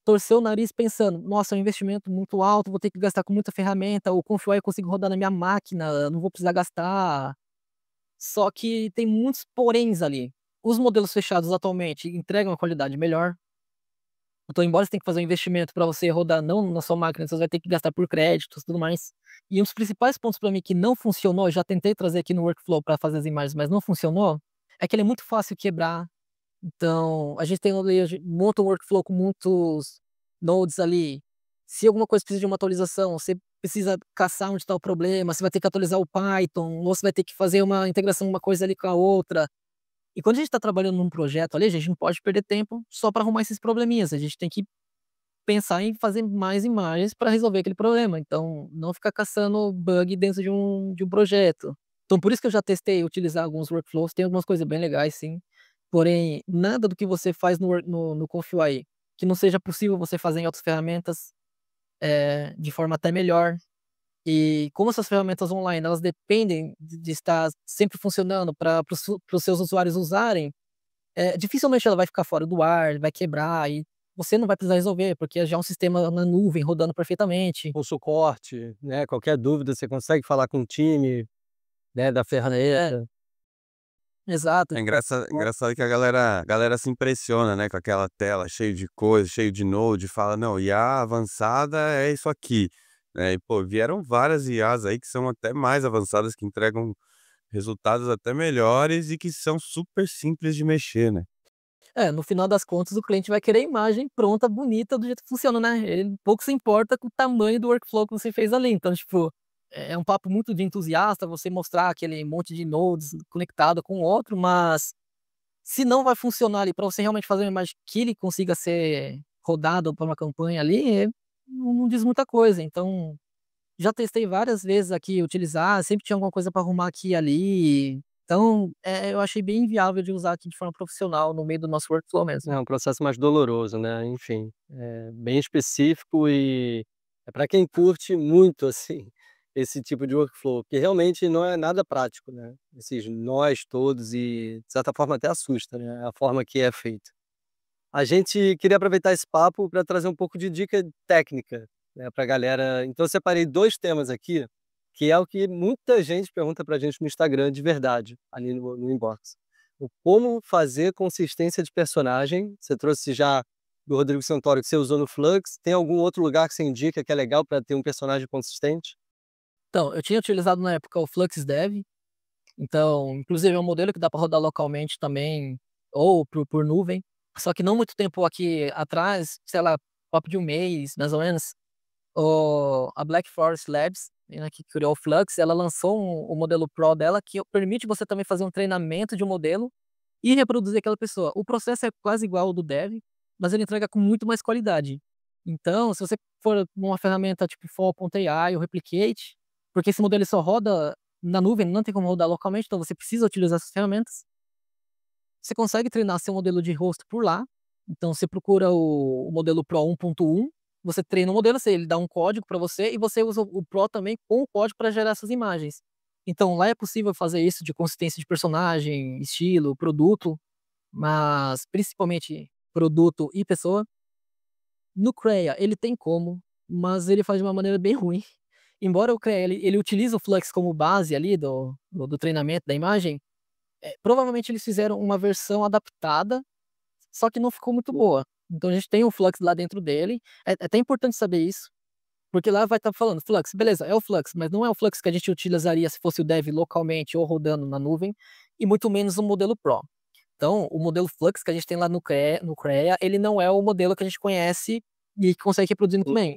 torcer o nariz pensando: "Nossa, é um investimento muito alto, vou ter que gastar com muita ferramenta, o ConfUI eu consigo rodar na minha máquina, não vou precisar gastar". Só que tem muitos poréns ali. Os modelos fechados atualmente entregam uma qualidade melhor, então embora você tenha que fazer um investimento para você rodar não na sua máquina, você vai ter que gastar por créditos e tudo mais. E um dos principais pontos para mim que não funcionou, eu já tentei trazer aqui no workflow para fazer as imagens, mas não funcionou, é que ele é muito fácil quebrar. Então, a gente tem ali, a gente monta um workflow com muitos nodes ali. Se alguma coisa precisa de uma atualização, você precisa caçar onde está o problema, você vai ter que atualizar o Python, ou você vai ter que fazer uma integração uma coisa ali com a outra. E quando a gente está trabalhando num projeto ali, a gente não pode perder tempo só para arrumar esses probleminhas. A gente tem que pensar em fazer mais imagens para resolver aquele problema. Então, não ficar caçando bug dentro de um projeto. Então, por isso que eu já testei utilizar alguns workflows, tem algumas coisas bem legais, sim. Porém, nada do que você faz no ConfUI que não seja possível você fazer em outras ferramentas, de forma até melhor. E como essas ferramentas online, elas dependem de estar sempre funcionando para os seus usuários usarem, dificilmente ela vai ficar fora do ar, vai quebrar e você não vai precisar resolver, porque já é um sistema na nuvem rodando perfeitamente. Com suporte, né, qualquer dúvida você consegue falar com o time, né, da É, ferramenta. exato. É engraçado que a galera se impressiona, né, com aquela tela cheio de coisa, cheio de node, fala: "Não, IA avançada é isso aqui", né, e pô, vieram várias IAs aí que são até mais avançadas, que entregam resultados até melhores e que são super simples de mexer, né. É, no final das contas o cliente vai querer a imagem pronta, bonita, do jeito que funciona, né, ele pouco se importa com o tamanho do workflow que você fez ali, então tipo, é um papo muito de entusiasta você mostrar aquele monte de nodes conectado com o outro, mas se não vai funcionar ali para você realmente fazer uma imagem que ele consiga ser rodado para uma campanha ali, não diz muita coisa. Então, já testei várias vezes aqui utilizar, sempre tinha alguma coisa para arrumar aqui e ali. Então, eu achei bem inviável de usar aqui de forma profissional no meio do nosso workflow mesmo. É um processo mais doloroso, né, enfim, bem específico e é para quem curte muito, assim, esse tipo de workflow, que realmente não é nada prático, né, esses nós todos e, de certa forma, até assusta, né, a forma que é feito. A gente queria aproveitar esse papo para trazer um pouco de dica técnica, né, pra galera. Então eu separei 2 temas aqui, que é o que muita gente pergunta pra gente no Instagram de verdade, ali no inbox. O como fazer consistência de personagem, você trouxe já do Rodrigo Santoro que você usou no Flux, tem algum outro lugar que você indica que é legal para ter um personagem consistente? Então, eu tinha utilizado na época o FluxDev, então, inclusive é um modelo que dá para rodar localmente também, ou por nuvem. Só que não muito tempo aqui atrás, sei lá, papo de um mês, mais ou menos, a Black Forest Labs, né, que criou o Flux, ela lançou o modelo Pro dela, que permite você também fazer um treinamento de um modelo e reproduzir aquela pessoa. O processo é quase igual ao do Dev, mas ele entrega com muito mais qualidade. Então, se você for numa ferramenta tipo Fall.ai ou Replicate, porque esse modelo ele só roda na nuvem, não tem como rodar localmente, então você precisa utilizar essas ferramentas. Você consegue treinar seu modelo de rosto por lá. Então você procura o modelo Pro 1.1, você treina o modelo, ele dá um código para você e você usa o Pro também com o código para gerar essas imagens. Então lá é possível fazer isso de consistência de personagem, estilo, produto, mas principalmente produto e pessoa. No Crea ele tem como, mas ele faz de uma maneira bem ruim. Embora o Crea ele utilize o Flux como base ali do treinamento da imagem, provavelmente eles fizeram uma versão adaptada, só que não ficou muito boa. Então a gente tem o Flux lá dentro dele, é até importante saber isso, porque lá vai estar falando Flux, beleza, é o Flux, mas não é o Flux que a gente utilizaria se fosse o dev localmente ou rodando na nuvem, e muito menos o modelo Pro. Então, o modelo Flux que a gente tem lá no Crea, ele não é o modelo que a gente conhece e que consegue reproduzir muito bem.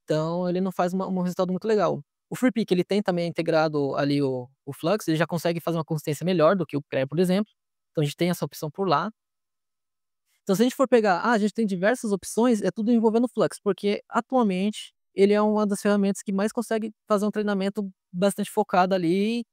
Então, ele não faz um resultado muito legal. O FreePic, ele tem também integrado ali o Flux, ele já consegue fazer uma consistência melhor do que o Crea, por exemplo. Então, a gente tem essa opção por lá. Então, se a gente for pegar, a gente tem diversas opções, é tudo envolvendo o Flux, porque atualmente ele é uma das ferramentas que mais consegue fazer um treinamento bastante focada ali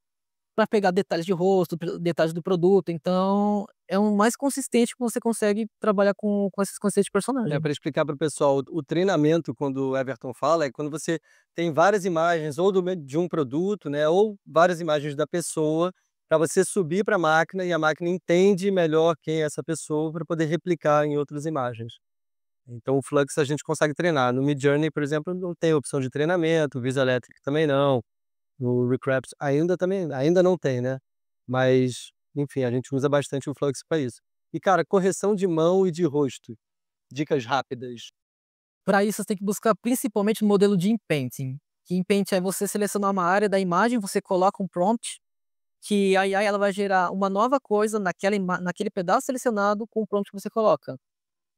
para pegar detalhes de rosto, detalhes do produto. Então, é o mais consistente que você consegue trabalhar com esses conceitos de personagem. Para explicar para o pessoal, o treinamento, quando o Everton fala, é quando você tem várias imagens ou de um produto, né, ou várias imagens da pessoa, para você subir para a máquina e a máquina entende melhor quem é essa pessoa para poder replicar em outras imagens. Então o Flux a gente consegue treinar. No Midjourney, por exemplo, não tem opção de treinamento, o Visa Electric também não, no Recraft ainda não tem, né, mas, enfim, a gente usa bastante o Flux para isso. E cara, correção de mão e de rosto, dicas rápidas. Para isso, você tem que buscar principalmente o modelo de inpainting. Que inpainting é você selecionar uma área da imagem, você coloca um prompt, que a IA ela vai gerar uma nova coisa naquele pedaço selecionado com o prompt que você coloca.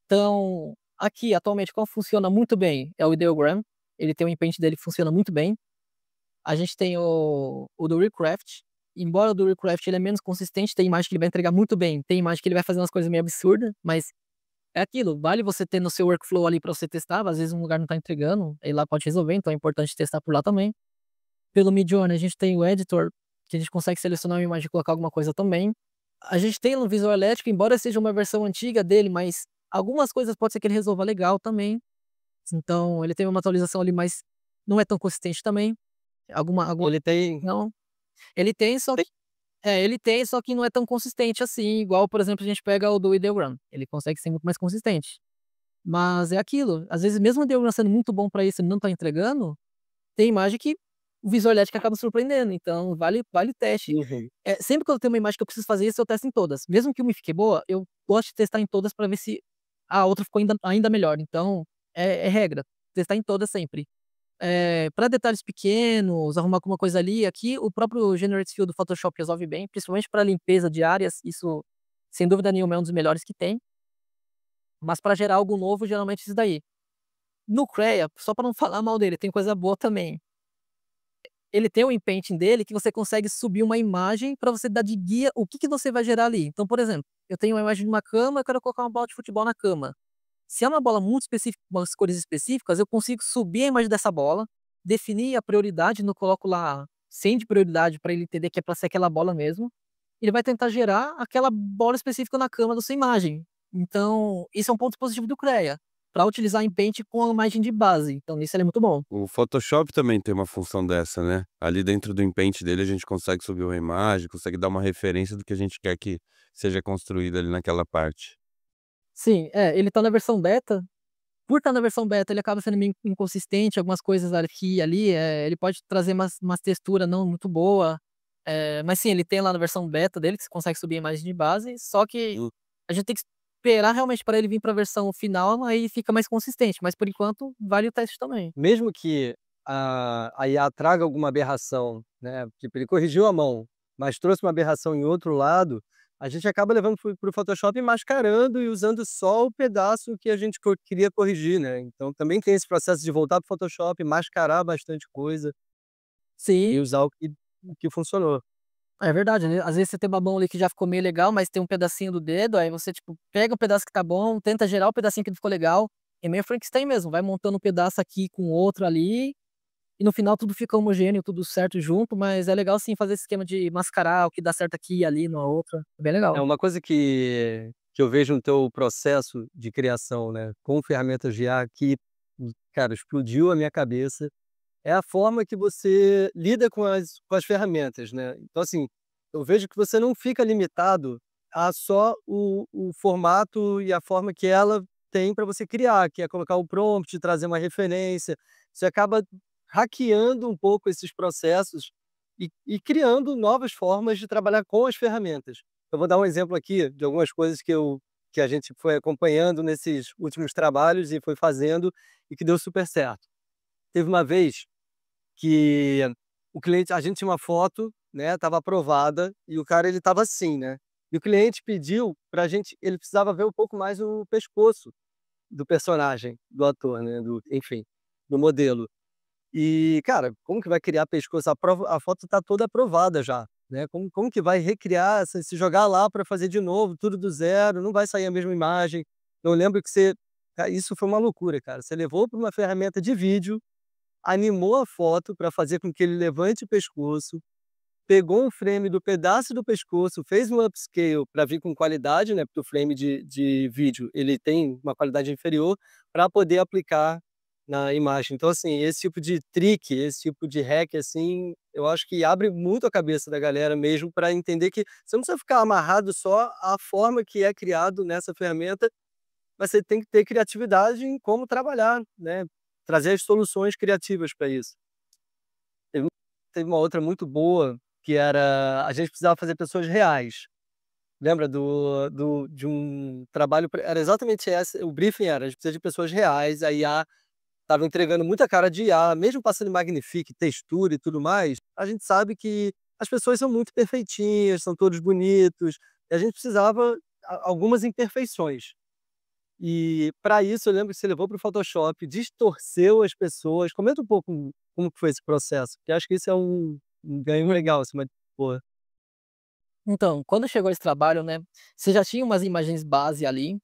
Então, aqui, atualmente, qual funciona muito bem é o Ideogram. Ele tem um inpaint dele que funciona muito bem. A gente tem o do Recraft. Embora o do Recraft ele é menos consistente, tem imagem que ele vai entregar muito bem, tem imagem que ele vai fazer umas coisas meio absurdas, mas é aquilo, vale você ter no seu workflow ali para você testar, às vezes um lugar não tá entregando, aí lá pode resolver, então é importante testar por lá também. Pelo Midjourney a gente tem o editor, que a gente consegue selecionar uma imagem e colocar alguma coisa também. A gente tem no Visual Electric, embora seja uma versão antiga dele, mas algumas coisas pode ser que ele resolva legal também. Então ele tem uma atualização ali, mas não é tão consistente também. Alguma Ele tem não. Ele tem, só que ele tem, só que não é tão consistente assim, igual, por exemplo, a gente pega o do Ideogram. Ele consegue ser muito mais consistente. Mas é aquilo, às vezes mesmo o Ideogram sendo muito bom pra isso, ele não tá entregando, tem imagem que o Visual Electric acaba surpreendendo, então vale o teste. Uhum. Sempre que eu tenho uma imagem que eu preciso fazer isso, eu testo em todas. Mesmo que uma fique boa, eu gosto de testar em todas pra ver se a outra ficou ainda melhor. Então, é regra, testar em todas sempre. Para detalhes pequenos, arrumar alguma coisa ali, aqui o próprio Generate Fill do Photoshop resolve bem, principalmente para limpeza de áreas, isso sem dúvida nenhuma é um dos melhores que tem. Mas para gerar algo novo, geralmente isso daí. No Crea, só para não falar mal dele, tem coisa boa também. Ele tem um inpainting dele que você consegue subir uma imagem para você dar de guia o que você vai gerar ali. Então, por exemplo, eu tenho uma imagem de uma cama, eu quero colocar uma bola de futebol na cama. Se é uma bola muito específica, com umas cores específicas, eu consigo subir a imagem dessa bola, definir a prioridade, não coloco lá 100 de prioridade para ele entender que é para ser aquela bola mesmo. Ele vai tentar gerar aquela bola específica na cama da sua imagem. Então, isso é um ponto positivo do Crea, para utilizar em Paint com a imagem de base. Então, nisso ele é muito bom. O Photoshop também tem uma função dessa, né? Ali dentro do Paint dele a gente consegue subir uma imagem, consegue dar uma referência do que a gente quer que seja construído ali naquela parte. Sim, ele tá na versão beta. Por estar na versão beta, ele acaba sendo meio inconsistente, algumas coisas aqui e ali, ele pode trazer umas textura não muito boa, mas sim, ele tem lá na versão beta dele, que você consegue subir a imagem de base, só que Hum. a gente tem que esperar realmente para ele vir para a versão final, aí fica mais consistente, mas por enquanto vale o teste também. Mesmo que a IA traga alguma aberração, né, tipo, ele corrigiu a mão, mas trouxe uma aberração em outro lado, a gente acaba levando para o Photoshop e mascarando e usando só o pedaço que a gente queria corrigir, né. Então também tem esse processo de voltar para o Photoshop, mascarar bastante coisa Sim, e usar o que funcionou. é verdade, né, às vezes você tem uma mão ali que já ficou meio legal, mas tem um pedacinho do dedo, aí você, tipo, pega o pedaço que tá bom, tenta gerar o pedacinho que não ficou legal, é meio Frankenstein mesmo, vai montando um pedaço aqui com outro ali. E no final tudo fica homogêneo, tudo certo junto, mas é legal sim fazer esse esquema de mascarar o que dá certo aqui e ali na outra, é bem É legal. uma coisa que eu vejo no teu processo de criação, né, com ferramentas de IA que, cara, explodiu a minha cabeça, é a forma que você lida com as ferramentas, né. Então, assim, eu vejo que você não fica limitado a só o formato e a forma que ela tem para você criar, que é colocar o prompt, trazer uma referência. Você acaba hackeando um pouco esses processos e criando novas formas de trabalhar com as ferramentas. Eu vou dar um exemplo aqui de algumas coisas que a gente foi acompanhando nesses últimos trabalhos e foi fazendo e que deu super certo. Teve uma vez que o cliente a gente tinha uma foto, né, estava aprovada e o cara ele estava assim, né, e o cliente pediu pra gente ele precisava ver um pouco mais o pescoço do personagem, do ator, né, enfim, do modelo. E, cara, como que vai criar pescoço? A foto está toda aprovada já, né, como que vai recriar, se jogar lá para fazer de novo, tudo do zero, não vai sair a mesma imagem. Eu lembro que isso foi uma loucura, cara, você levou para uma ferramenta de vídeo animou a foto para fazer com que ele levante o pescoço, pegou um frame do pedaço do pescoço, fez um upscale para vir com qualidade, né, porque o frame de vídeo, ele tem uma qualidade inferior, para poder aplicar na imagem. Então, assim, esse tipo de trick, esse tipo de hack, assim, eu acho que abre muito a cabeça da galera mesmo para entender que você não precisa ficar amarrado só à forma que é criado nessa ferramenta, mas você tem que ter criatividade em como trabalhar, né, trazer as soluções criativas para isso. Teve teve uma outra muito boa, que era a gente precisava fazer pessoas reais. Lembra de um trabalho era exatamente essa o briefing era: a gente precisa de pessoas reais, a IA estava entregando muita cara de IA, mesmo passando em Magnifique, textura e tudo mais, a gente sabe que as pessoas são muito perfeitinhas, são todos bonitos, e a gente precisava algumas imperfeições. E para isso eu lembro que você levou para o Photoshop, distorceu as pessoas. Comenta um pouco como que foi esse processo, porque acho que isso é um ganho legal, assim, mas pô, Então, quando chegou esse trabalho, né, você já tinha umas imagens base ali,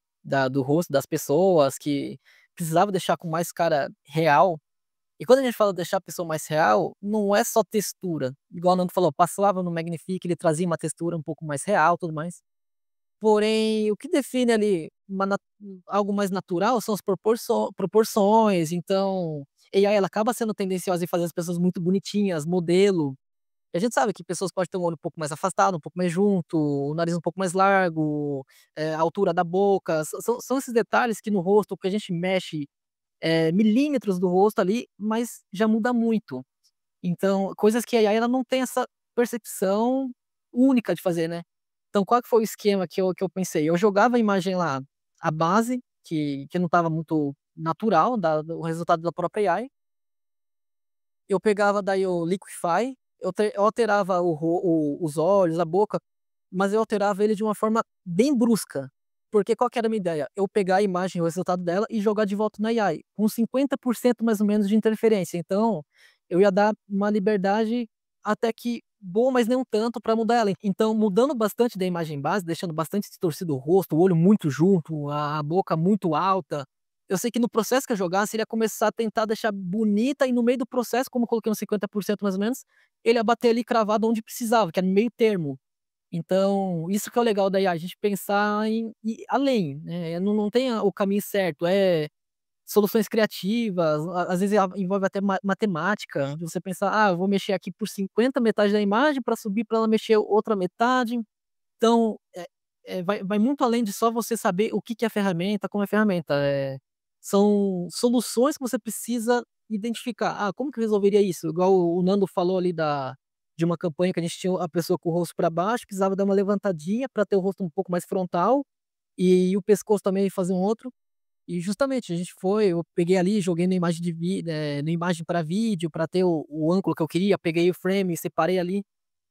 do rosto das pessoas, que precisava deixar com mais cara real. E quando a gente fala deixar a pessoa mais real, não é só textura. Igual o Nando falou, passava no Magnifique, ele trazia uma textura um pouco mais real, tudo mais. Porém, o que define ali algo mais natural são as proporções. Então, a AI ela acaba sendo tendenciosa em fazer as pessoas muito bonitinhas, modelo. E a gente sabe que pessoas podem ter um olho um pouco mais afastado, um pouco mais junto, o nariz um pouco mais largo, a altura da boca. São esses detalhes que no rosto, que a gente mexe milímetros do rosto ali, mas já muda muito. Então, coisas que a AI ela não tem essa percepção única de fazer, né. Então qual que foi o esquema que eu pensei? Eu jogava a imagem lá, a base, que não estava muito natural, o resultado da própria AI. Eu pegava daí o Liquify, eu alterava os olhos, a boca, mas eu alterava ele de uma forma bem brusca. Porque qual que era a minha ideia? Eu pegar a imagem, o resultado dela e jogar de volta na AI, com 50% mais ou menos de interferência. Então, eu ia dar uma liberdade até que boa, mas não tanto para mudar ela. Então, mudando bastante da imagem base, deixando bastante distorcido o rosto, o olho muito junto, a boca muito alta, eu sei que no processo que eu jogasse, ele ia começar a tentar deixar bonita e no meio do processo, como eu coloquei uns 50% mais ou menos, ele ia bater ali cravado onde precisava, que era no meio termo. Então, isso que é o legal da IA, a gente pensar em ir além, né, não tem o caminho certo, soluções criativas, às vezes envolve até matemática, de você pensar: "Ah, eu vou mexer aqui por 50 metade da imagem para subir para ela mexer outra metade". Então, vai muito além de só você saber o que que é a ferramenta, como é a ferramenta, são soluções que você precisa identificar. "Ah, como que eu resolveria isso?", igual o Nando falou ali de uma campanha que a gente tinha a pessoa com o rosto para baixo, precisava dar uma levantadinha para ter o rosto um pouco mais frontal, e o pescoço também fazer um outro. E justamente a gente foi, eu peguei ali, joguei na imagem na imagem para vídeo, para ter o ângulo que eu queria, peguei o frame, separei ali.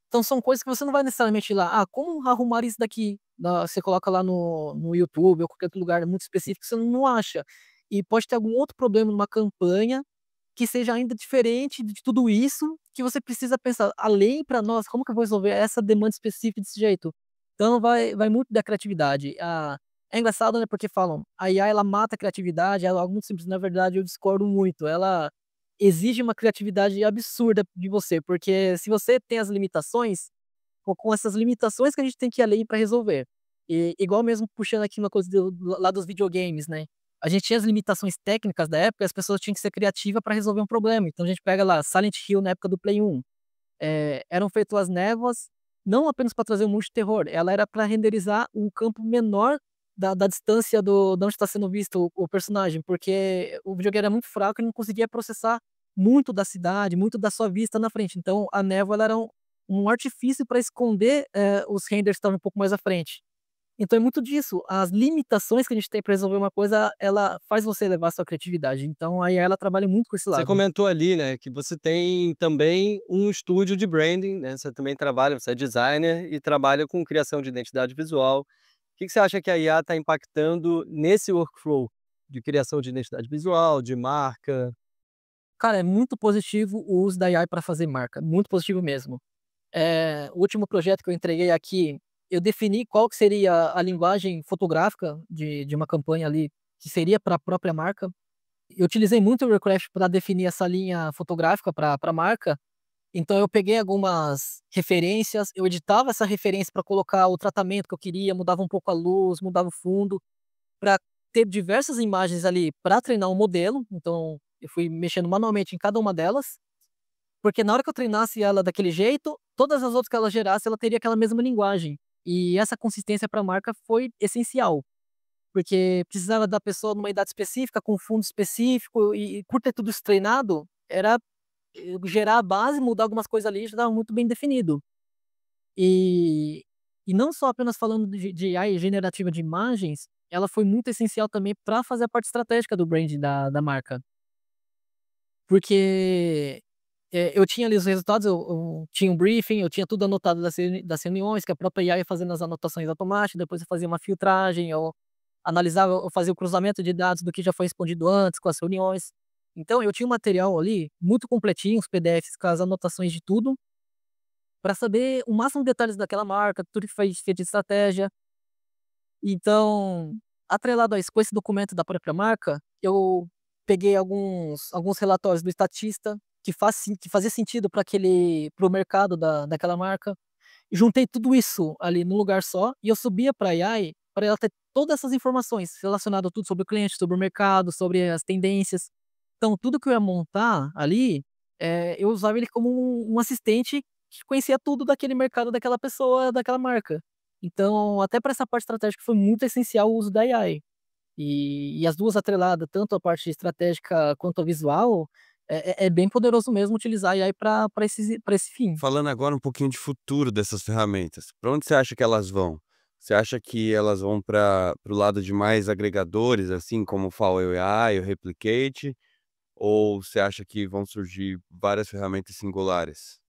Então são coisas que você não vai necessariamente ir lá: "Ah, como arrumar isso daqui?", você coloca lá no YouTube ou qualquer outro lugar muito específico, você não acha. E pode ter algum outro problema numa campanha, que seja ainda diferente de tudo isso, que você precisa pensar: além para nós, como que eu vou resolver essa demanda específica desse jeito?". Então vai muito da criatividade. É engraçado, né, porque falam: "A IA ela mata a criatividade", é algo muito simples, na verdade eu discordo muito. Ela exige uma criatividade absurda de você, porque se você tem as limitações, com essas limitações que a gente tem que ir além para resolver. E igual mesmo puxando aqui uma coisa lá dos videogames, né, a gente tinha as limitações técnicas da época, as pessoas tinham que ser criativa para resolver um problema, então a gente pega lá Silent Hill na época do Play 1, eram feito as névoas, não apenas para trazer um monte de terror, ela era para renderizar um campo menor da distância da onde está sendo visto o personagem, porque o videogame era muito fraco e não conseguia processar muito da cidade, muito da sua vista na frente. Então a névoa ela era um artifício para esconder, os renders que estavam um pouco mais à frente. Então é muito disso, as limitações que a gente tem para resolver uma coisa, ela faz você levar a sua criatividade. Então a IA ela trabalha muito com esse você lado. comentou ali, né, que você tem também um estúdio de branding, né, você também trabalha, você é designer e trabalha com criação de identidade visual. O que que você acha que a IA está impactando nesse workflow de criação de identidade visual, de marca? Cara, é muito positivo o uso da AI para fazer marca, muito positivo mesmo. O último projeto que eu entreguei aqui, eu defini qual que seria a linguagem fotográfica de uma campanha ali, que seria para a própria marca. Eu utilizei muito o Recraft para definir essa linha fotográfica para a marca. Então eu peguei algumas referências, eu editava essa referência para colocar o tratamento que eu queria, mudava um pouco a luz, mudava o fundo, para ter diversas imagens ali para treinar um modelo. Então eu fui mexendo manualmente em cada uma delas, porque na hora que eu treinasse ela daquele jeito, todas as outras que ela gerasse, ela teria aquela mesma linguagem. E essa consistência para a marca foi essencial, porque precisava da pessoa numa idade específica, com fundo específico, e por ter tudo isso treinado, era gerar a base, mudar algumas coisas ali, já estava muito bem definido. E e não só apenas falando de AI generativa de imagens, ela foi muito essencial também para fazer a parte estratégica do branding da marca. Porque, eu tinha ali os resultados, eu tinha um briefing, eu tinha tudo anotado das reuniões, que a própria IA ia fazendo as anotações automáticas, depois eu fazia uma filtragem, eu analisava, eu fazia o cruzamento de dados do que já foi respondido antes com as reuniões. Então eu tinha um material ali muito completinho, os PDFs com as anotações de tudo, para saber o máximo de detalhes daquela marca, tudo que foi feito de estratégia. Então, atrelado a isso, com esse documento da própria marca, eu peguei alguns relatórios do estatista que fazia sentido para o mercado daquela marca, e juntei tudo isso ali num lugar só, e eu subia para a AI para ela ter todas essas informações relacionadas a tudo sobre o cliente, sobre o mercado, sobre as tendências. Então tudo que eu ia montar ali, eu usava ele como um assistente que conhecia tudo daquele mercado, daquela pessoa, daquela marca. Então, até para essa parte estratégica foi muito essencial o uso da AI. E as 2 atreladas, tanto a parte estratégica quanto a visual, é bem poderoso mesmo utilizar a AI para esse fim. Falando agora um pouquinho de futuro dessas ferramentas, para onde você acha que elas vão? Você acha que elas vão para o lado de mais agregadores, assim como o Flower AI, o Replicate, ou você acha que vão surgir várias ferramentas singulares?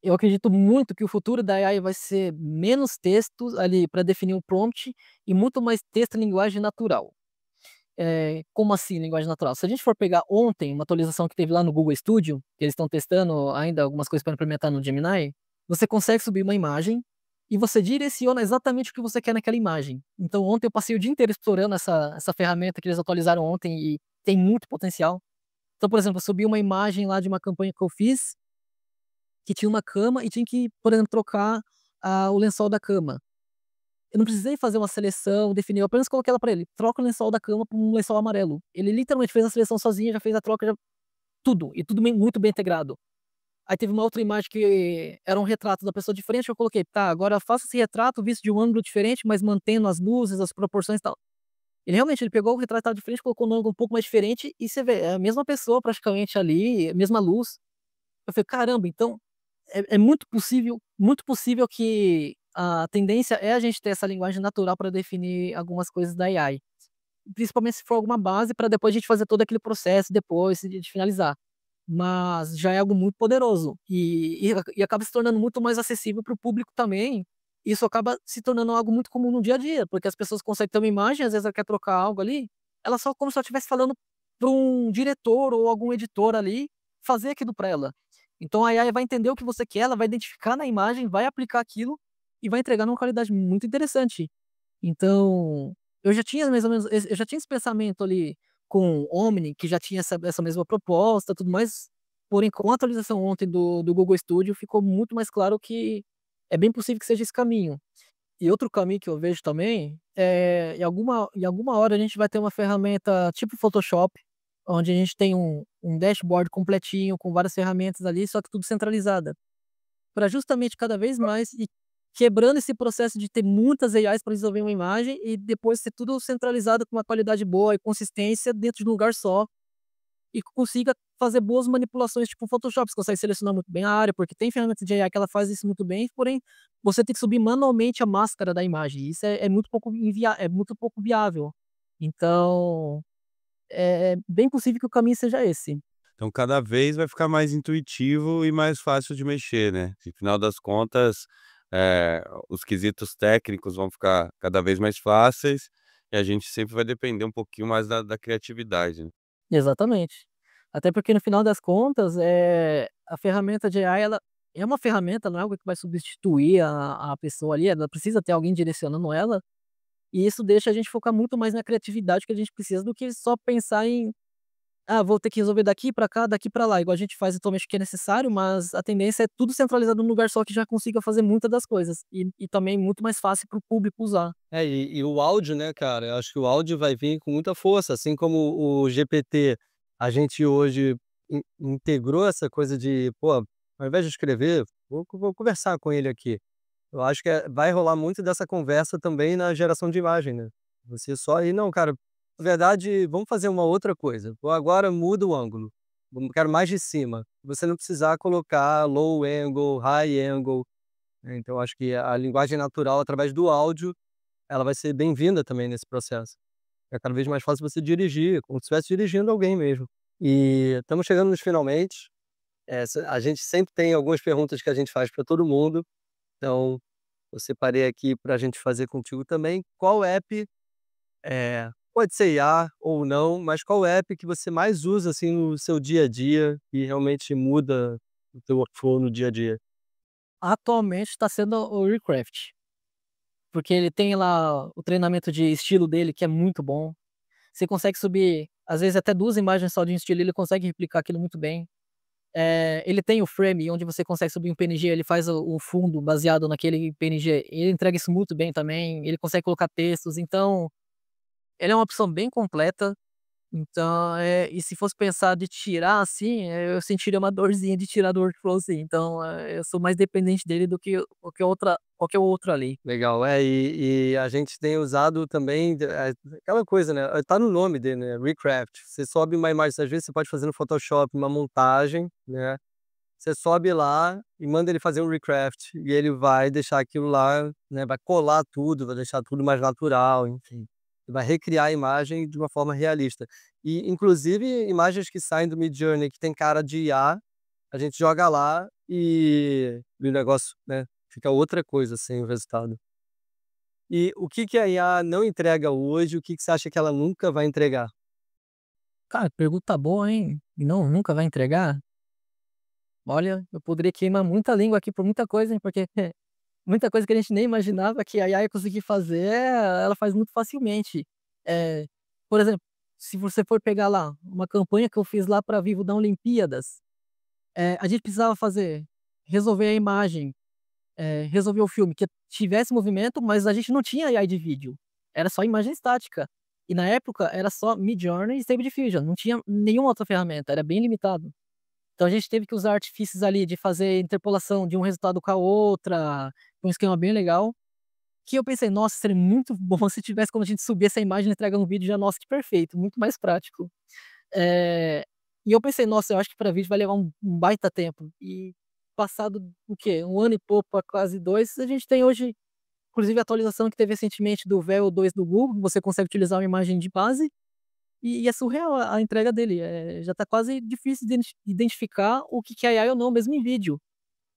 Eu acredito muito que o futuro da AI vai ser menos texto ali para definir um prompt e muito mais texto em linguagem natural. Como assim linguagem natural? Se a gente for pegar ontem uma atualização que teve lá no Google Studio, que eles estão testando ainda algumas coisas para implementar no Gemini, você consegue subir uma imagem e você direciona exatamente o que você quer naquela imagem. Então ontem eu passei o dia inteiro explorando essa ferramenta que eles atualizaram ontem e tem muito potencial. Então, por exemplo, eu subi uma imagem lá de uma campanha que eu fiz, que tinha uma cama e tinha que, por exemplo, trocar, o lençol da cama. Eu não precisei fazer uma seleção, definir, eu apenas coloquei ela pra ele: "Troca o lençol da cama por um lençol amarelo". Ele literalmente fez a seleção sozinho, já fez a troca, já tudo, e tudo bem muito bem integrado. Aí teve uma outra imagem que era um retrato da pessoa de frente, eu coloquei: "Tá, agora faça esse retrato visto de um ângulo diferente, mas mantendo as luzes, as proporções e tal". Ele realmente, ele pegou o retrato que estava de frente, colocou num ângulo um pouco mais diferente e você vê, é a mesma pessoa praticamente ali, a mesma luz. Eu falei: "Caramba, então é muito possível que a tendência é a gente ter essa linguagem natural para definir algumas coisas da AI, principalmente se for alguma base para depois a gente fazer todo aquele processo depois de finalizar. Mas já é algo muito poderoso e acaba se tornando muito mais acessível para o público também. Isso acaba se tornando algo muito comum no dia a dia, porque as pessoas conseguem ter uma imagem, às vezes ela quer trocar algo ali, ela só como se ela estivesse falando para um diretor ou algum editor ali, fazer aquilo para ela. Então a AI vai entender o que você quer, ela vai identificar na imagem, vai aplicar aquilo e vai entregar numa qualidade muito interessante. Então, eu já tinha mais ou menos eu já tinha esse pensamento ali com o Omni, que já tinha essa mesma proposta, tudo mais, porém com a atualização ontem do Google Studio ficou muito mais claro que é bem possível que seja esse caminho. E outro caminho que eu vejo também, em alguma hora a gente vai ter uma ferramenta tipo Photoshop, onde a gente tem um dashboard completinho com várias ferramentas ali, só que tudo centralizada. Para justamente cada vez mais ir quebrando esse processo de ter muitas AIs para resolver uma imagem e depois ser tudo centralizado com uma qualidade boa e consistência dentro de um lugar só, e que consiga fazer boas manipulações, tipo o Photoshop, você consegue selecionar muito bem a área, porque tem ferramentas de AI que ela faz isso muito bem, porém, você tem que subir manualmente a máscara da imagem, e isso é muito pouco viável. Então, é bem possível que o caminho seja esse. Então cada vez vai ficar mais intuitivo e mais fácil de mexer, né. No final das contas, os quesitos técnicos vão ficar cada vez mais fáceis, e a gente sempre vai depender um pouquinho mais da criatividade, né. Exatamente. Até porque no final das contas, a ferramenta de AI ela é uma ferramenta, não é algo que vai substituir a pessoa ali, ela precisa ter alguém direcionando ela, e isso deixa a gente focar muito mais na criatividade que a gente precisa do que só pensar em vou ter que resolver daqui pra cá, daqui pra lá, igual a gente faz atualmente o que é necessário, mas a tendência é tudo centralizado num lugar só que já consiga fazer muitas das coisas, e também muito mais fácil para o público usar. E o áudio, né, cara, eu acho que o áudio vai vir com muita força, assim como o GPT, a gente hoje integrou essa coisa de, pô, ao invés de escrever, vou conversar com ele aqui. Eu acho que vai rolar muito dessa conversa também na geração de imagem, né. Você só aí: "Não, cara, na verdade, vamos fazer uma outra coisa. Ou agora muda o ângulo, quero mais de cima". Você não precisar colocar low angle, high angle, né, então acho que a linguagem natural através do áudio, ela vai ser bem-vinda também nesse processo. É cada vez mais fácil você dirigir, como se estivesse dirigindo alguém mesmo. E estamos chegando nos finalmente. A gente sempre tem algumas perguntas que a gente faz para todo mundo, então eu separei aqui para a gente fazer contigo também. Qual app, pode ser IA ou não, mas qual app que você mais usa, assim, no seu dia a dia e realmente muda o teu workflow no dia a dia? Atualmente está sendo o Recraft, porque ele tem lá o treinamento de estilo dele que é muito bom. Você consegue subir, às vezes, até 2 imagens só de um estilo, ele consegue replicar aquilo muito bem. Ele tem o Frame, onde você consegue subir um PNG, ele faz o fundo baseado naquele PNG, ele entrega isso muito bem também, ele consegue colocar textos, então ele é uma opção bem completa. Então, e se fosse pensar de tirar, assim, eu sentiria uma dorzinha de tirar do workflow, assim, então, eu sou mais dependente dele do que qualquer outro ali. Legal. E a gente tem usado também aquela coisa, né, tá no nome dele, né, Recraft. Você sobe uma imagem, às vezes você pode fazer no Photoshop uma montagem, né, você sobe lá e manda ele fazer um recraft, e ele vai deixar aquilo lá, né, vai colar tudo, vai deixar tudo mais natural, enfim. Vai recriar a imagem de uma forma realista. E, inclusive, imagens que saem do Midjourney que tem cara de IA, a gente joga lá e o negócio, né, fica outra coisa, assim, o resultado. E o que que a IA não entrega hoje, o que que você acha que ela nunca vai entregar? Cara, pergunta boa, hein. E não, nunca vai entregar? Olha, eu poderia queimar muita língua aqui por muita coisa, hein, porque muita coisa que a gente nem imaginava que a IA ia conseguir fazer, ela faz muito facilmente. Eh, por exemplo, se você for pegar lá, uma campanha que eu fiz lá pra Vivo da Olimpíadas, a gente precisava resolver a imagem, resolver o filme que tivesse movimento, mas a gente não tinha AI de vídeo, era só imagem estática. E na época era só Midjourney e Stable Diffusion, não tinha nenhuma outra ferramenta, era bem limitado. Então a gente teve que usar artifícios ali de fazer interpolação de um resultado com a outra, um esquema bem legal, que eu pensei: "Nossa, seria muito bom se tivesse como a gente subir essa imagem e entregar um vídeo já, nossa, que perfeito, muito mais prático". Eh, e eu pensei: "Nossa, eu acho que para vídeo vai levar um baita tempo". E passado o quê? 1 ano e pouco pra quase 2, a gente tem hoje, inclusive a atualização que teve recentemente do Veo 2 do Google, você consegue utilizar uma imagem de base, e é surreal a entrega dele, já tá quase difícil de identificar o que é AI ou não mesmo em vídeo.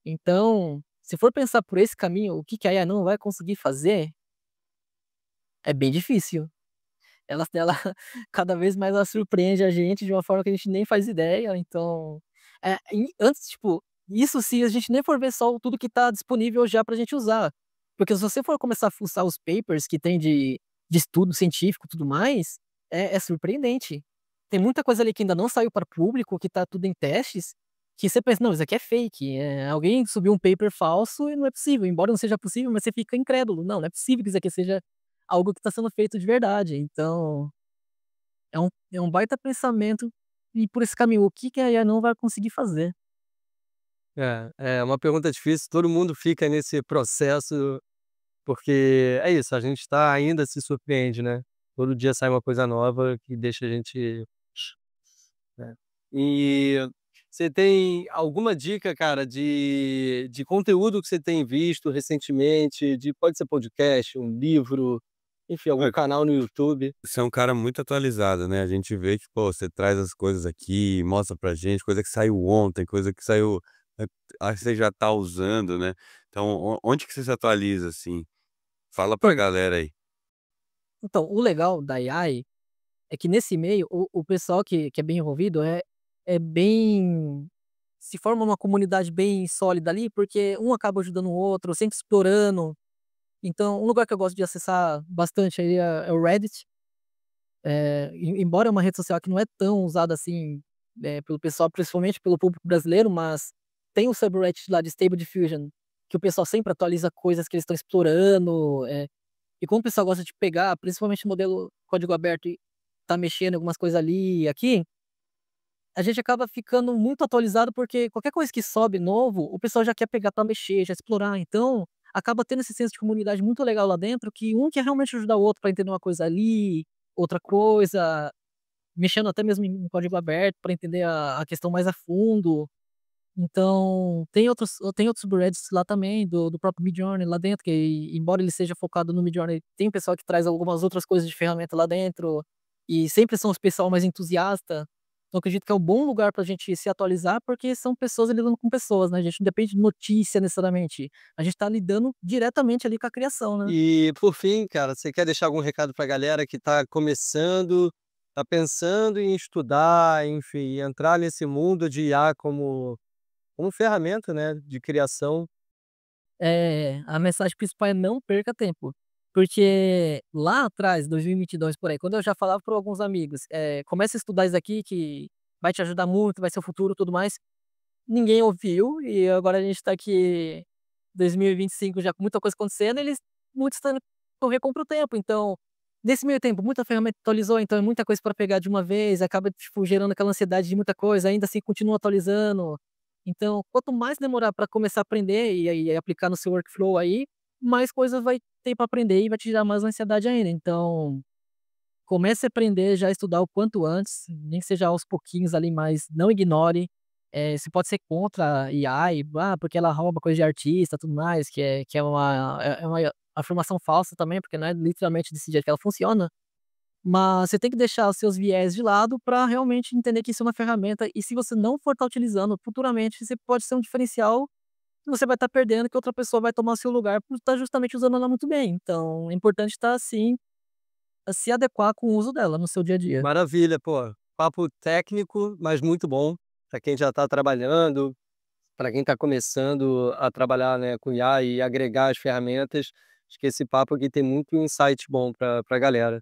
Então, se for pensar por esse caminho, o que a IA não vai conseguir fazer, é bem difícil. Ela cada vez mais ela surpreende a gente de uma forma que a gente nem faz ideia, então, antes, tipo, isso se a gente nem for ver só tudo que tá disponível já pra gente usar. Porque se você for começar a fuçar os papers que tem de estudo científico e tudo mais, é surpreendente. Tem muita coisa ali que ainda não saiu para público, que tá tudo em testes, que você pensa: "Não, isso aqui é fake, alguém subiu um paper falso e não é possível", embora não seja possível, mas você fica incrédulo: "Não, não é possível que isso aqui seja algo que está sendo feito de verdade". Então, é um baita pensamento e por esse caminho, o que que a IA não vai conseguir fazer? É uma pergunta difícil, todo mundo fica nesse processo, porque é isso, a gente ainda se surpreende, né. Todo dia sai uma coisa nova que deixa a gente, né. E você tem alguma dica, cara, de conteúdo que você tem visto recentemente, pode ser podcast, um livro, enfim, algum Ué, canal no YouTube? você é um cara muito atualizado, né, a gente vê que, pô, você traz as coisas aqui, mostra pra gente, coisa que saiu ontem, coisa que saiu, eh, você já tá usando, né. Então onde que você se atualiza, assim? Fala pra galera aí. Então, o legal da AI é que nesse meio o pessoal que é bem envolvido é bem, se forma uma comunidade bem sólida ali, porque um acaba ajudando o outro, sempre explorando. Então, um lugar que eu gosto de acessar bastante aí é o Reddit. Embora é uma rede social que não é tão usada assim, pelo pessoal, principalmente pelo público brasileiro, mas tem o subreddit lá de Stable Diffusion, que o pessoal sempre atualiza coisas que eles estão explorando, e como o pessoal gosta de pegar, principalmente modelo código aberto e tá mexendo em algumas coisas ali e aqui, a gente acaba ficando muito atualizado, porque qualquer coisa que sobe novo, o pessoal já quer pegar pra mexer, já explorar. Então, acaba tendo esse senso de comunidade muito legal lá dentro, que um quer realmente ajudar o outro pra entender uma coisa ali, outra coisa, mexendo até mesmo em código aberto para entender a questão mais a fundo. Então, tem outros subreddits lá também, do próprio Midjourney lá dentro, que embora ele seja focado no Midjourney, tem um pessoal que traz algumas outras coisas de ferramenta lá dentro, e sempre são os pessoal mais entusiasta. Então acredito que é um bom lugar pra gente se atualizar, porque são pessoas lidando com pessoas, né, a gente não depende de notícia necessariamente, a gente tá lidando diretamente ali com a criação, né. E por fim, cara, você quer deixar algum recado pra galera que tá começando, tá pensando em estudar, enfim, entrar nesse mundo de IA como ferramenta, né, de criação? A mensagem principal é não perca tempo, porque lá atrás, 2022 por aí, quando eu já falava para alguns amigos, "Começa a estudar isso aqui que vai te ajudar muito, vai ser o futuro, tudo mais", ninguém ouviu, e agora a gente tá aqui 2025 já com muita coisa acontecendo, muitos estão indo correr contra o tempo. Então, nesse meio tempo, muita ferramenta atualizou, então é muita coisa para pegar de uma vez, acaba, tipo, gerando aquela ansiedade de muita coisa, ainda assim continua atualizando. Então, quanto mais demorar para começar a aprender e aplicar no seu workflow aí, mais coisa vai ter para aprender e vai te gerar mais ansiedade ainda. Então, comece a aprender, já estudar o quanto antes, nem que seja aos pouquinhos ali, mas não ignore. Você pode ser contra a IA, porque ela rouba coisa de artista, tudo mais, que é uma afirmação falsa também, porque não é literalmente desse jeito que ela funciona. Mas você tem que deixar os seus viés de lado para realmente entender que isso é uma ferramenta, e se você não for estar utilizando, futuramente você pode ser um diferencial que você vai estar perdendo, que outra pessoa vai tomar o seu lugar por estar justamente usando ela muito bem. Então é importante estar assim, a se adequar com o uso dela no seu dia a dia. Maravilha, pô, papo técnico, mas muito bom para quem já está trabalhando, para quem está começando a trabalhar, né, com IA e agregar as ferramentas. Acho que esse papo aqui tem muito insight bom para galera.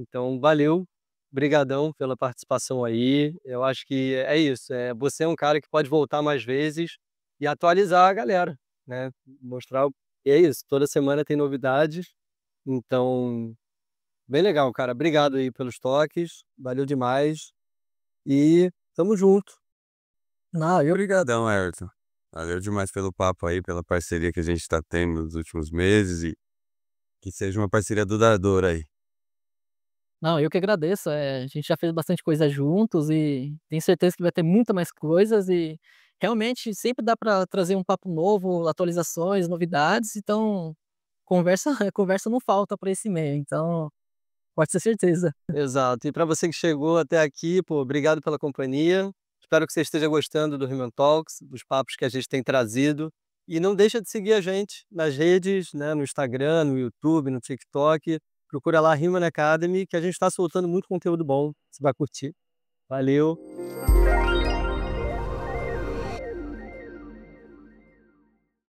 Então valeu, brigadão pela participação aí. Eu acho que é isso, você é um cara que pode voltar mais vezes e atualizar a galera, né, mostrar e é isso, toda semana tem novidades, então bem legal, cara. Obrigado aí pelos toques, valeu demais e tamo junto. Não, eu Obrigadão, Everton. Valeu demais pelo papo aí, pela parceria que a gente está tendo nos últimos meses e que seja uma parceria duradoura aí. Não, eu que agradeço, a gente já fez bastante coisa juntos e tenho certeza que vai ter muita mais coisas, e realmente sempre dá para trazer um papo novo, atualizações, novidades, então conversa conversa não falta para esse meio, então pode ter certeza. Exato. E para você que chegou até aqui, pô, obrigado pela companhia. Espero que você esteja gostando do Human Talks, dos papos que a gente tem trazido. E não deixa de seguir a gente nas redes, né, no Instagram, no YouTube, no TikTok. Procura lá Human Academy, que a gente está soltando muito conteúdo bom. Você vai curtir. Valeu.